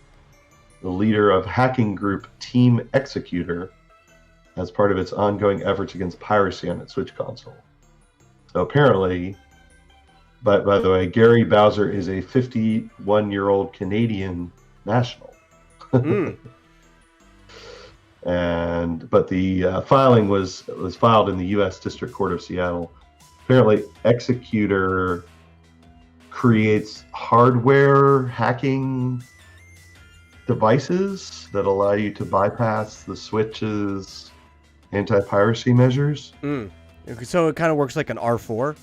the leader of hacking group Team Executor, as part of its ongoing efforts against piracy on its Switch console. So apparently... But by the way, Gary Bowser is a 51-year-old Canadian national. But the filing was filed in the U.S. District Court of Seattle. Apparently, Executor creates hardware hacking devices that allow you to bypass the Switch's anti-piracy measures. So it kind of works like an R4?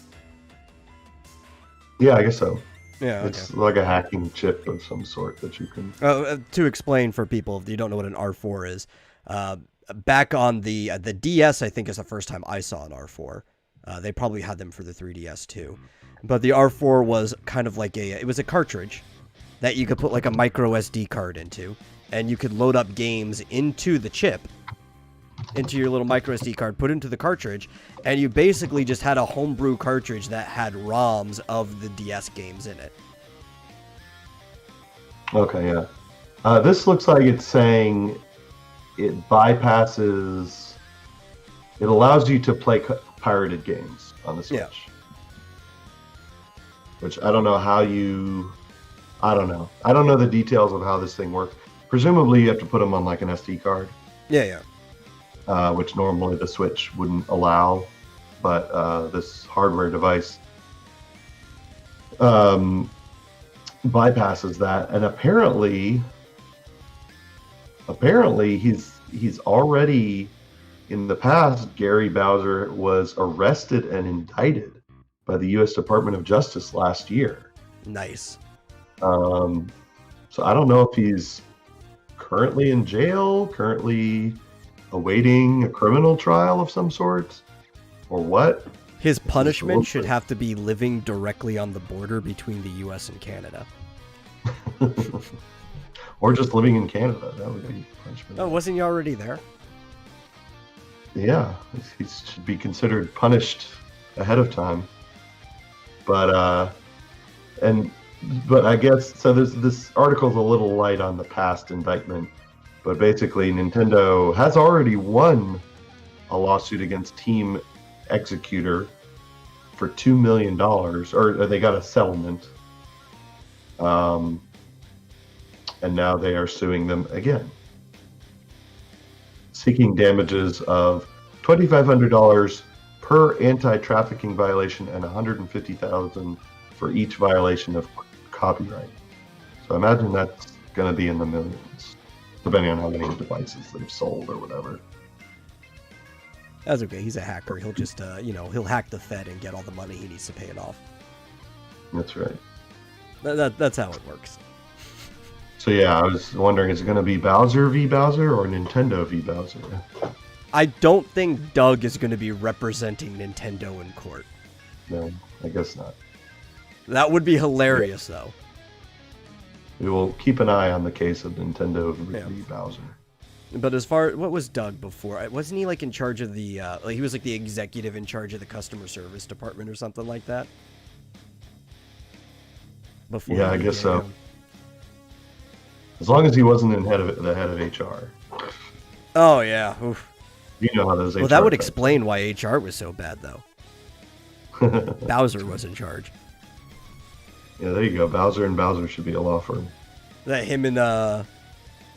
Yeah, I guess so. Yeah, it's like a hacking chip of some sort that you can... to explain for people, if you don't know what an R4 is, back on the DS, I think is the first time I saw an R4. They probably had them for the 3DS too. But the R4 was kind of like it was a cartridge that you could put like a micro SD card into, and you could load up games into the chip, into your little micro SD card, put into the cartridge, and you basically just had a homebrew cartridge that had ROMs of the DS games in it. Okay, yeah. This looks like it's saying it bypasses. It allows you to play pirated games on the Switch. Yeah. Which I don't know how you. I don't know. I don't know the details of how this thing works. Presumably, you have to put them on like an SD card. Yeah. Which normally the Switch wouldn't allow, but this hardware device bypasses that, and apparently he's already in the past. Gary Bowser was arrested and indicted by the U.S. Department of Justice last year. Nice. So I don't know if he's currently in jail, currently awaiting a criminal trial of some sort, or what. His punishment should have to be living directly on the border between the U.S. and Canada. Or just living in Canada. That would be punishment. Oh, wasn't he already there? Yeah, he should be considered punished ahead of time. But I guess so. This article's a little light on the past indictment, but basically Nintendo has already won a lawsuit against Team Executor for $2 million, or they got a settlement, and now they are suing them again, seeking damages of $2,500 per anti-trafficking violation and $150,000 for each violation of copyright. So I imagine that's going to be in the millions, depending on how many devices they've sold or whatever. That's okay. He's a hacker. He'll just, he'll hack the Fed and get all the money he needs to pay it off. That's right. That's how it works. So yeah, I was wondering, is it going to be Bowser v. Bowser or Nintendo v. Bowser? I don't think Doug is going to be representing Nintendo in court. No, I guess not. That would be hilarious, though. We will keep an eye on the case of Nintendo v. Bowser. But as far, what was Doug before? Wasn't he like in charge of the, he was like the executive in charge of the customer service department or something like that? Before yeah, I guess so. As long as he wasn't the head of HR. Oh yeah. Oof. You know how those HR. Well, that would explain why HR was so bad, though. Bowser was in charge. Yeah, there you go. Bowser and Bowser should be a law firm. That him and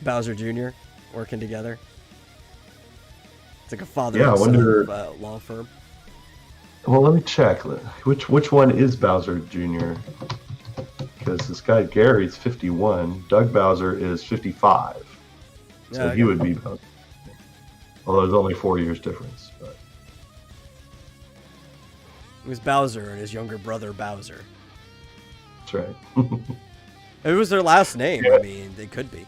Bowser Jr. working together. It's like a father and son law firm. Well, let me check. Which one is Bowser Jr.? Because this guy Gary's 51. Doug Bowser is 55. So he would be Bowser. Although there's only 4 years difference. But. It was Bowser and his younger brother Bowser. That's right. It was their last name. Yeah. I mean, they could be.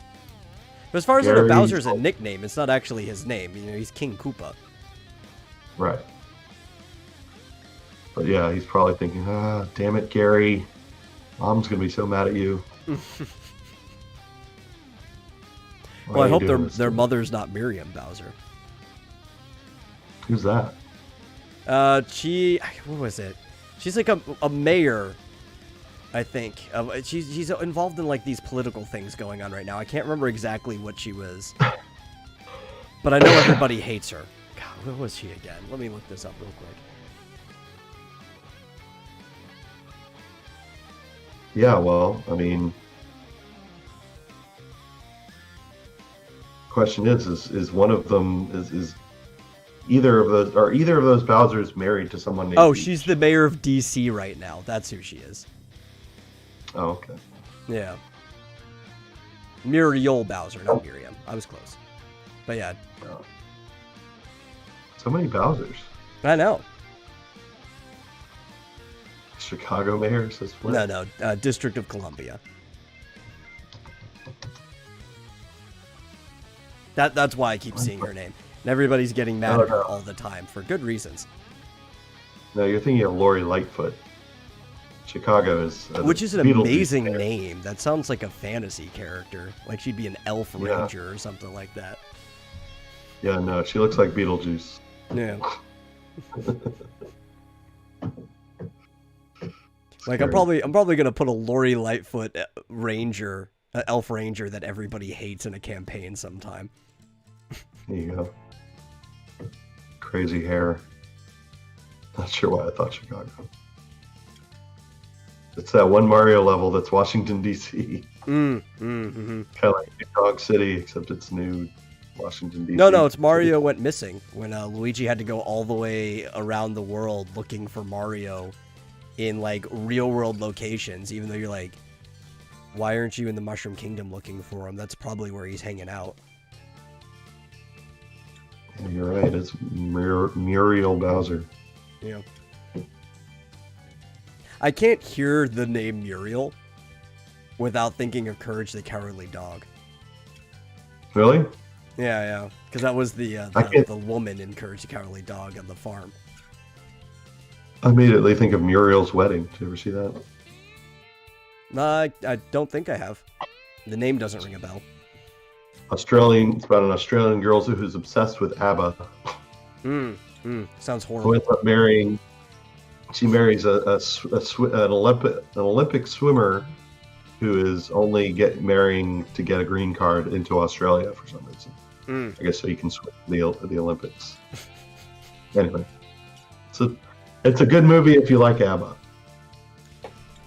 But as far as I know, Bowser's a nickname. It's not actually his name. You know, he's King Koopa. Right. But yeah, he's probably thinking, damn it, Gary. Mom's going to be so mad at you. Well, I hope their mother's not Miriam Bowser. Who's that? What was it? She's like a mayor, I think. She's involved in like these political things going on right now. I can't remember exactly what she was. But I know everybody hates her. God, what was she again? Let me look this up real quick. Yeah, well, I mean, question is one of them is either of those Bowsers married to someone named Peach? She's the mayor of DC right now. That's who she is. Oh, okay. Yeah. Muriel Bowser, not Miriam. I was close. But yeah. Oh. So many Bowsers. I know. Chicago mayor says what? No, District of Columbia. That's why I keep seeing her name. And everybody's getting mad at her all the time for good reasons. No, you're thinking of Lori Lightfoot. Chicago is... Which is an amazing name. That sounds like a fantasy character. Like she'd be an elf ranger or something like that. Yeah, no, she looks like Beetlejuice. Yeah. Like I'm probably gonna put a Lori Lightfoot ranger An elf ranger that everybody hates in a campaign sometime. There you go. Crazy hair. Not sure why I thought Chicago. It's that one Mario level that's Washington, D.C. Mm-hmm. Kind of like New Dog City, except it's new Washington, D.C. No, it's Mario went missing when Luigi had to go all the way around the world looking for Mario in, like, real-world locations, even though you're like, why aren't you in the Mushroom Kingdom looking for him? That's probably where he's hanging out. Yeah, you're right. It's Muriel Bowser. Yeah. I can't hear the name Muriel without thinking of Courage the Cowardly Dog. Really? Yeah. Because that was the woman in Courage the Cowardly Dog on the farm. I immediately think of Muriel's Wedding. Did you ever see that? No, I don't think I have. The name doesn't ring a bell. It's about an Australian girl who's obsessed with ABBA. Sounds Who horrible. ends up marrying. She marries an Olympic swimmer who is only marrying to get a green card into Australia for some reason. I guess so he can swim the Olympics. Anyway, it's a good movie if you like ABBA.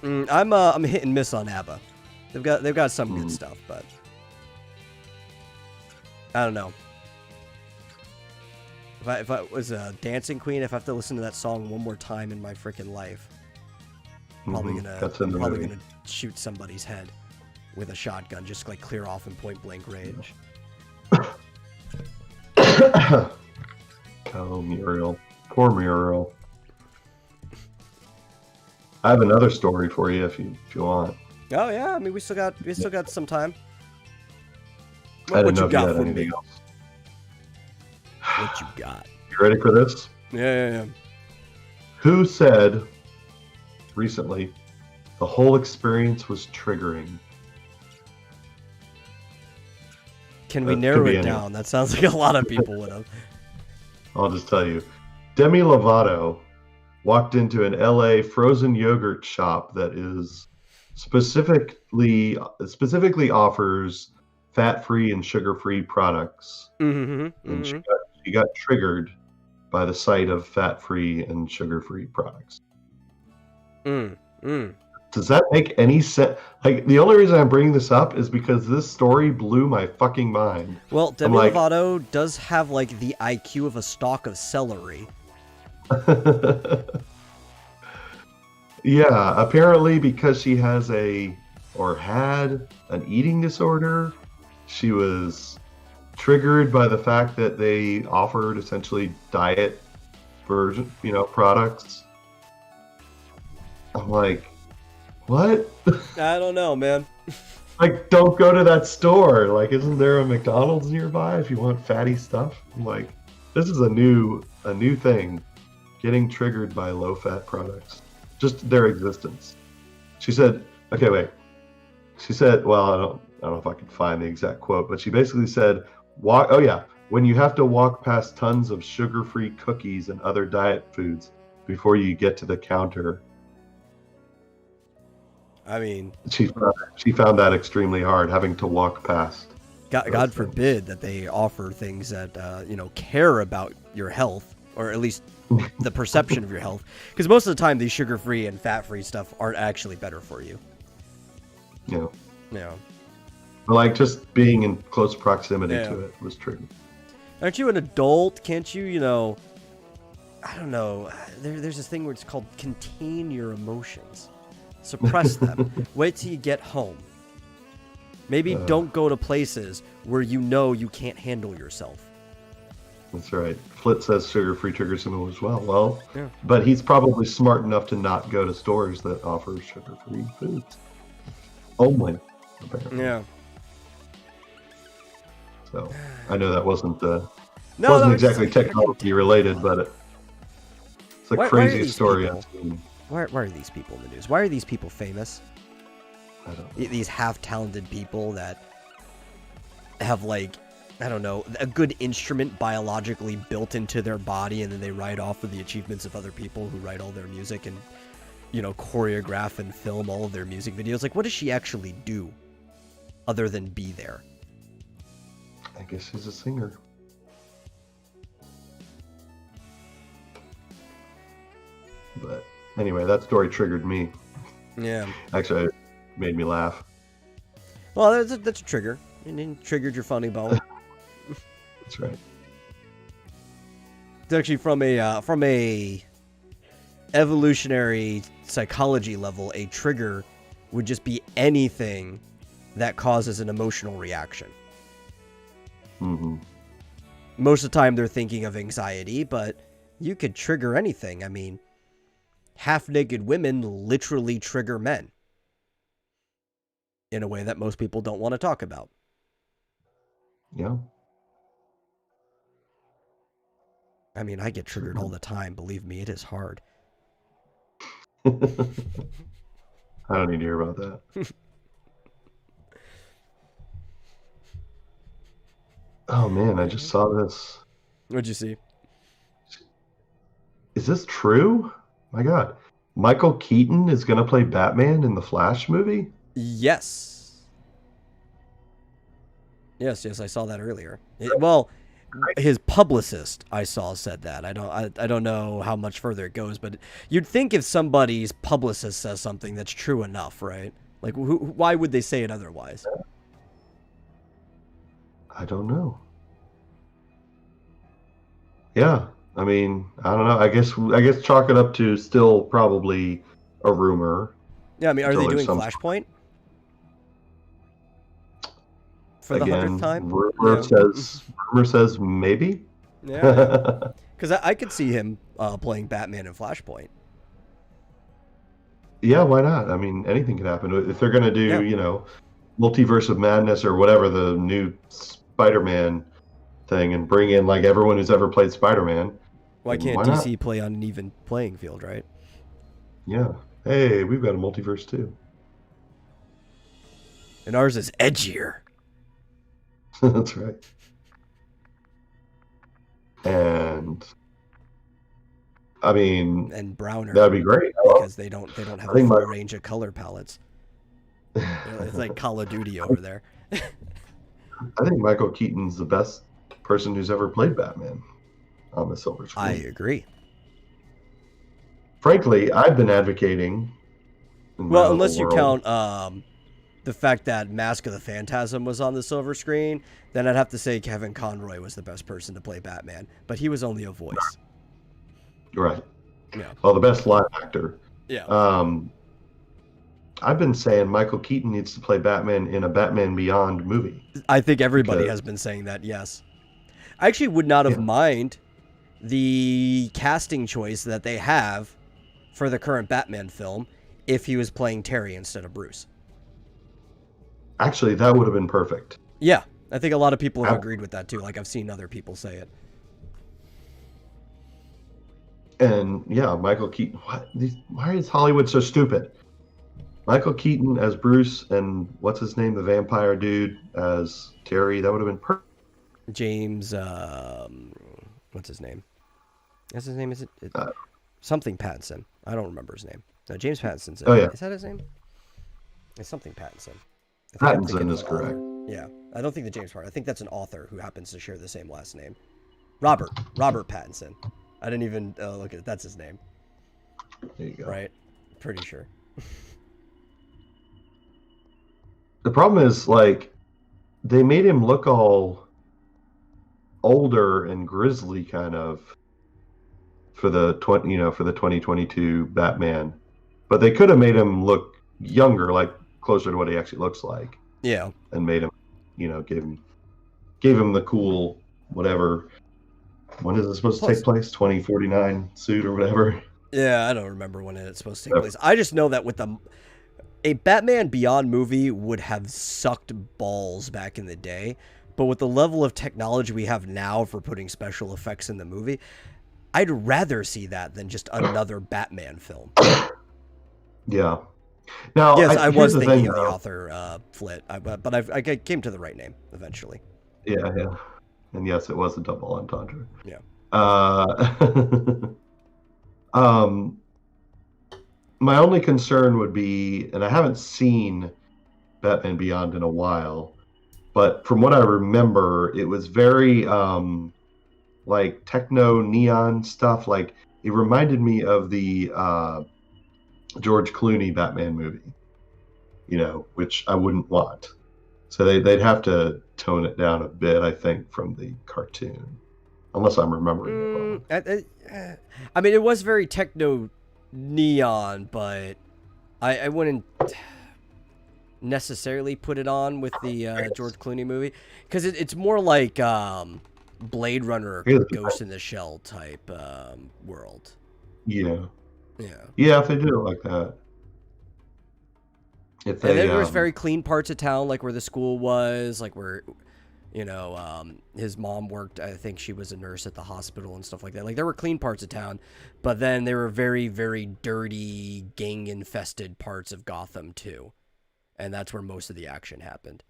I'm hit and miss on ABBA. They've got some good stuff, but I don't know. If I was a dancing queen, if I have to listen to that song one more time in my freaking life, probably gonna shoot somebody's head with a shotgun, just like clear off in point blank range. Oh, Muriel, poor Muriel. I have another story for you if you want. Oh yeah, I mean we still got some time. I didn't What know you if you got had for anything me? else. What you got? You ready for this? Yeah. Who said recently the whole experience was triggering? Can we narrow it down? That sounds like a lot of people would have. I'll just tell you. Demi Lovato walked into an LA frozen yogurt shop that is specifically offers fat-free and sugar-free products. And she got triggered by the sight of fat-free and sugar-free products. Does that make any sense? Like, the only reason I'm bringing this up is because this story blew my fucking mind. Well, Demi Lovato does have, like, the IQ of a stalk of celery. Yeah, apparently because she had an eating disorder, she was triggered by the fact that they offered essentially diet version, products. I'm like, what? I don't know, man. Like, don't go to that store. Like, isn't there a McDonald's nearby if you want fatty stuff? I'm like, this is a new thing. Getting triggered by low-fat products. Just their existence. She said, okay, wait. She said, well, I don't know if I can find the exact quote, but she basically said, when you have to walk past tons of sugar-free cookies and other diet foods before you get to the counter. I mean, she found that extremely hard, having to walk past. God forbid that they offer things that care about your health, or at least the perception of your health, because most of the time these sugar-free and fat-free stuff aren't actually better for you. Yeah. Like, just being in close proximity to it was true. Aren't you an adult? Can't you, I don't know. There's this thing where it's called contain your emotions. Suppress them. Wait till you get home. Maybe don't go to places where you can't handle yourself. That's right. Flit says sugar-free triggers him as well. Well, but he's probably smart enough to not go to stores that offer sugar-free foods. Only, apparently. Yeah. So, I know that wasn't exactly technology related, but it's the craziest story I've seen. Why are these people in the news? Why are these people famous? I don't know. These half-talented people that have, like, I don't know, a good instrument biologically built into their body, and then they write off of the achievements of other people who write all their music and, choreograph and film all of their music videos. Like, what does she actually do? other than be there. I guess he's a singer. But anyway, that story triggered me. Yeah. Actually, it made me laugh. Well, that's a trigger. It triggered your funny bone. That's right. It's actually from a evolutionary psychology level, a trigger would just be anything that causes an emotional reaction. Mm-hmm. Most of the time they're thinking of anxiety, but you could trigger anything. I mean, half-naked women literally trigger men in a way that most people don't want to talk about. Yeah. I mean, I get triggered all the time. Believe me, it is hard. I don't need to hear about that. Oh man, I just saw this. What'd you see? Is this true? My God. Michael Keaton is going to play Batman in the Flash movie? Yes. Yes, I saw that earlier. Well, his publicist I saw said that. I don't know how much further it goes, but you'd think if somebody's publicist says something that's true enough, right? Like, why would they say it otherwise? I don't know. Yeah, I mean, I don't know. I guess chalk it up to still probably a rumor. Yeah, I mean, are they doing some Flashpoint? For the again, 100th time? rumor says maybe. Yeah. Because I could see him playing Batman in Flashpoint. Yeah, why not? I mean, anything could happen. If they're going to do, Yeah. Multiverse of Madness or whatever, the new Spider-Man thing, and bring in like everyone who's ever played Spider-Man. Why can't not? DC play on an even playing field, right? Yeah. Hey, we've got a multiverse too. And ours is edgier. That's right. And I mean, And browner. that'd be great. Because they don't have a full range of color palettes. It's like Call of Duty over there. I think Michael Keaton's the best person who's ever played Batman on the silver screen. I agree. Frankly, I've been advocating. Well, unless you count the fact that Mask of the Phantasm was on the silver screen, then I'd have to say Kevin Conroy was the best person to play Batman. But he was only a voice. Right. Yeah. Well, the best live actor. Yeah. I've been saying Michael Keaton needs to play Batman in a Batman Beyond movie. I think everybody has been saying that, yes. I actually would not have mind the casting choice that they have for the current Batman film if he was playing Terry instead of Bruce. Actually, that would have been perfect. Yeah, I think a lot of people have agreed with that too. Like, I've seen other people say it. And yeah, Michael Keaton. Why is Hollywood so stupid? Michael Keaton as Bruce, and what's his name, the vampire dude as Terry. That would have been perfect. James, what's his name? What's his name? Is it something Pattinson? I don't remember his name. No, James Pattinson's. Oh yeah, is that his name? It's something Pattinson. Pattinson is correct. Yeah, I don't think the James part. I think that's an author who happens to share the same last name. Robert Pattinson. I didn't even look at it. That's his name. There you go. Right, pretty sure. The problem is, like, they made him look all older and grizzly, kind of, for the 2022 Batman, but they could have made him look younger, like closer to what he actually looks like. Yeah, and made him, gave him the cool whatever. When is it supposed to take place? 2049 suit or whatever. Yeah, I don't remember when it's supposed to take place. I just know that with a Batman Beyond movie would have sucked balls back in the day, but with the level of technology we have now for putting special effects in the movie, I'd rather see that than just another Batman film. Yeah. Now, yes, I was thinking of the author, Flit, but I came to the right name eventually. Yeah. And yes, it was a double entendre. Yeah. My only concern would be, and I haven't seen Batman Beyond in a while, but from what I remember, it was very like techno neon stuff. Like it reminded me of the George Clooney Batman movie, which I wouldn't want. So they'd have to tone it down a bit, I think, from the cartoon, unless I'm remembering it wrong. I mean, it was very techno neon, but I wouldn't necessarily put it on with the George Clooney movie, because it's more like Blade Runner, Ghost in the Shell type world. Yeah, if they did it like that. And then there was very clean parts of town, like where the school was, like where, his mom worked. I think she was a nurse at the hospital and stuff like that. Like there were clean parts of town, but then there were very, very dirty, gang-infested parts of Gotham too, and that's where most of the action happened.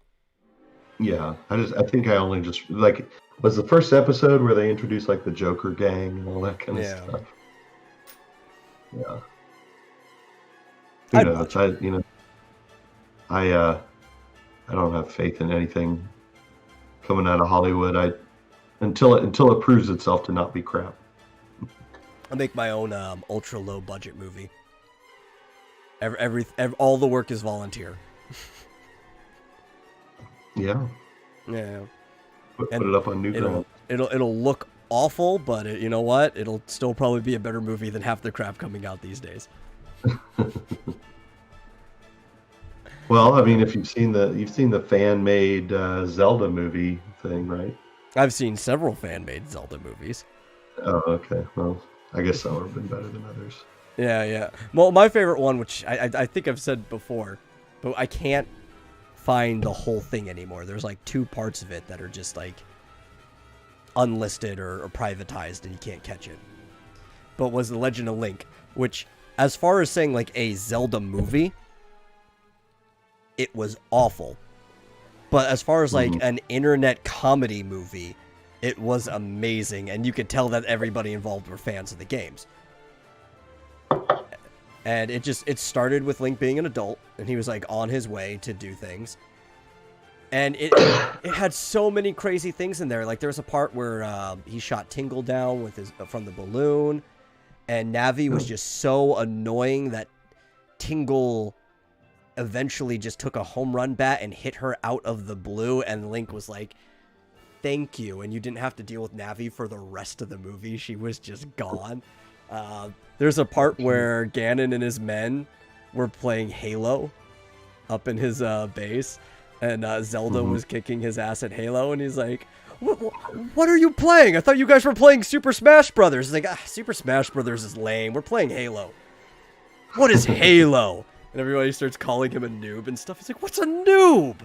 Yeah, I think I only just like was the first episode where they introduced like the Joker gang and all that kind of stuff. Yeah. I don't have faith in anything coming out of Hollywood. Until it proves itself to not be crap. I'll make my own ultra low budget movie. All the work is volunteer. Yeah. Put it up on Newgrounds. It'll look awful, but you know what? It'll still probably be a better movie than half the crap coming out these days. Well, I mean, if you've seen the fan-made Zelda movie thing, right? I've seen several fan-made Zelda movies. Oh, okay. Well, I guess some have been better than others. Yeah. Well, my favorite one, which I think I've said before, but I can't find the whole thing anymore. There's like 2 parts of it that are just like unlisted or privatized, and you can't catch it. But was The Legend of Link, which, as far as saying like a Zelda movie, it was awful. But as far as like an internet comedy movie, it was amazing, and you could tell that everybody involved were fans of the games. And it started with Link being an adult, and he was like on his way to do things. And it had so many crazy things in there. Like there was a part where he shot Tingle down from the balloon, and Navi was just so annoying that Tingle eventually just took a home run bat and hit her out of the blue, and Link was like, thank you, and you didn't have to deal with Navi for the rest of the movie. She was just gone. There's a part where Ganon and his men were playing Halo up in his base, and Zelda was kicking his ass at Halo, and he's like, what are you playing? I thought you guys were playing Super Smash Brothers. He's like, Super Smash Brothers is lame. We're playing Halo. What is Halo? And everybody starts calling him a noob and stuff. He's like, what's a noob?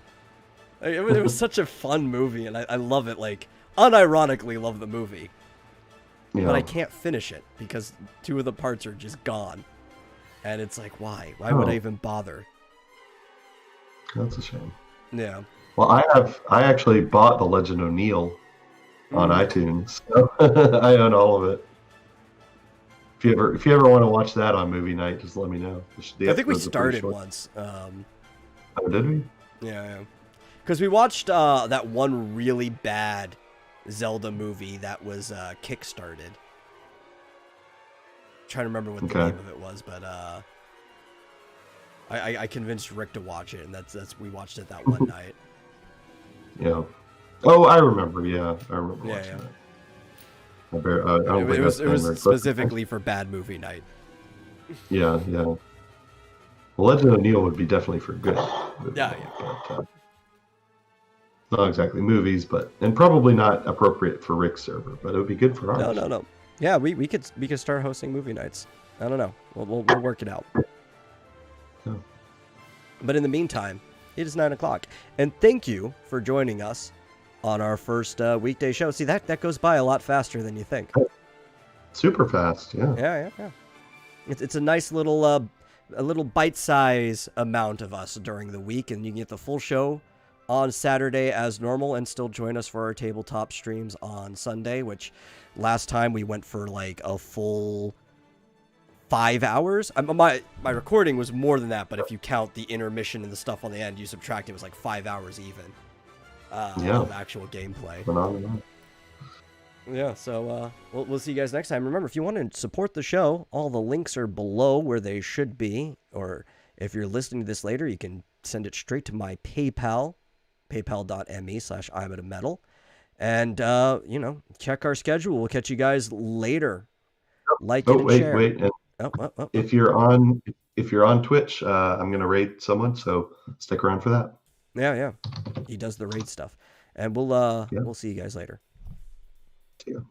Like, it was such a fun movie, and I love it. Like, unironically love the movie. Yeah. But I can't finish it because 2 of the parts are just gone. And it's like, why? Why would I even bother? That's a shame. Yeah. Well, I actually bought The Legend of Neil on iTunes. So I own all of it. If you ever want to watch that on movie night, just let me know. I think we started once. Oh, did we? Yeah. Because we watched that one really bad Zelda movie that was kickstarted. I'm trying to remember what the name of it was, but I convinced Rick to watch it, and that's we watched it that one night. Yeah. Oh, I remember. Yeah, I remember watching that. It was specifically for bad movie night. Yeah. The Legend of Neil would be definitely for good. Yeah. But, not exactly movies, and probably not appropriate for Rick's server, but it would be good for ours. No. Yeah, we could start hosting movie nights. I don't know. We'll work it out. Yeah. But in the meantime, it is 9:00, and thank you for joining us on our first weekday show. See, that goes by a lot faster than you think. Super fast, yeah. Yeah. It's a nice little bite-size amount of us during the week, and you can get the full show on Saturday as normal, and still join us for our tabletop streams on Sunday, which last time we went for like a full 5 hours. My recording was more than that, but if you count the intermission and the stuff on the end, you subtract it was like 5 hours even of actual gameplay. Yeah, so we'll see you guys next time. Remember, if you want to support the show, all the links are below where they should be. Or if you're listening to this later, you can send it straight to my PayPal, paypal.me/I'mAtAMetal. And, check our schedule. We'll catch you guys later. Like it and share. Wait. And if you're on Twitch, I'm going to raid someone, so stick around for that. Yeah. He does the raid stuff. And we'll see you guys later. See you.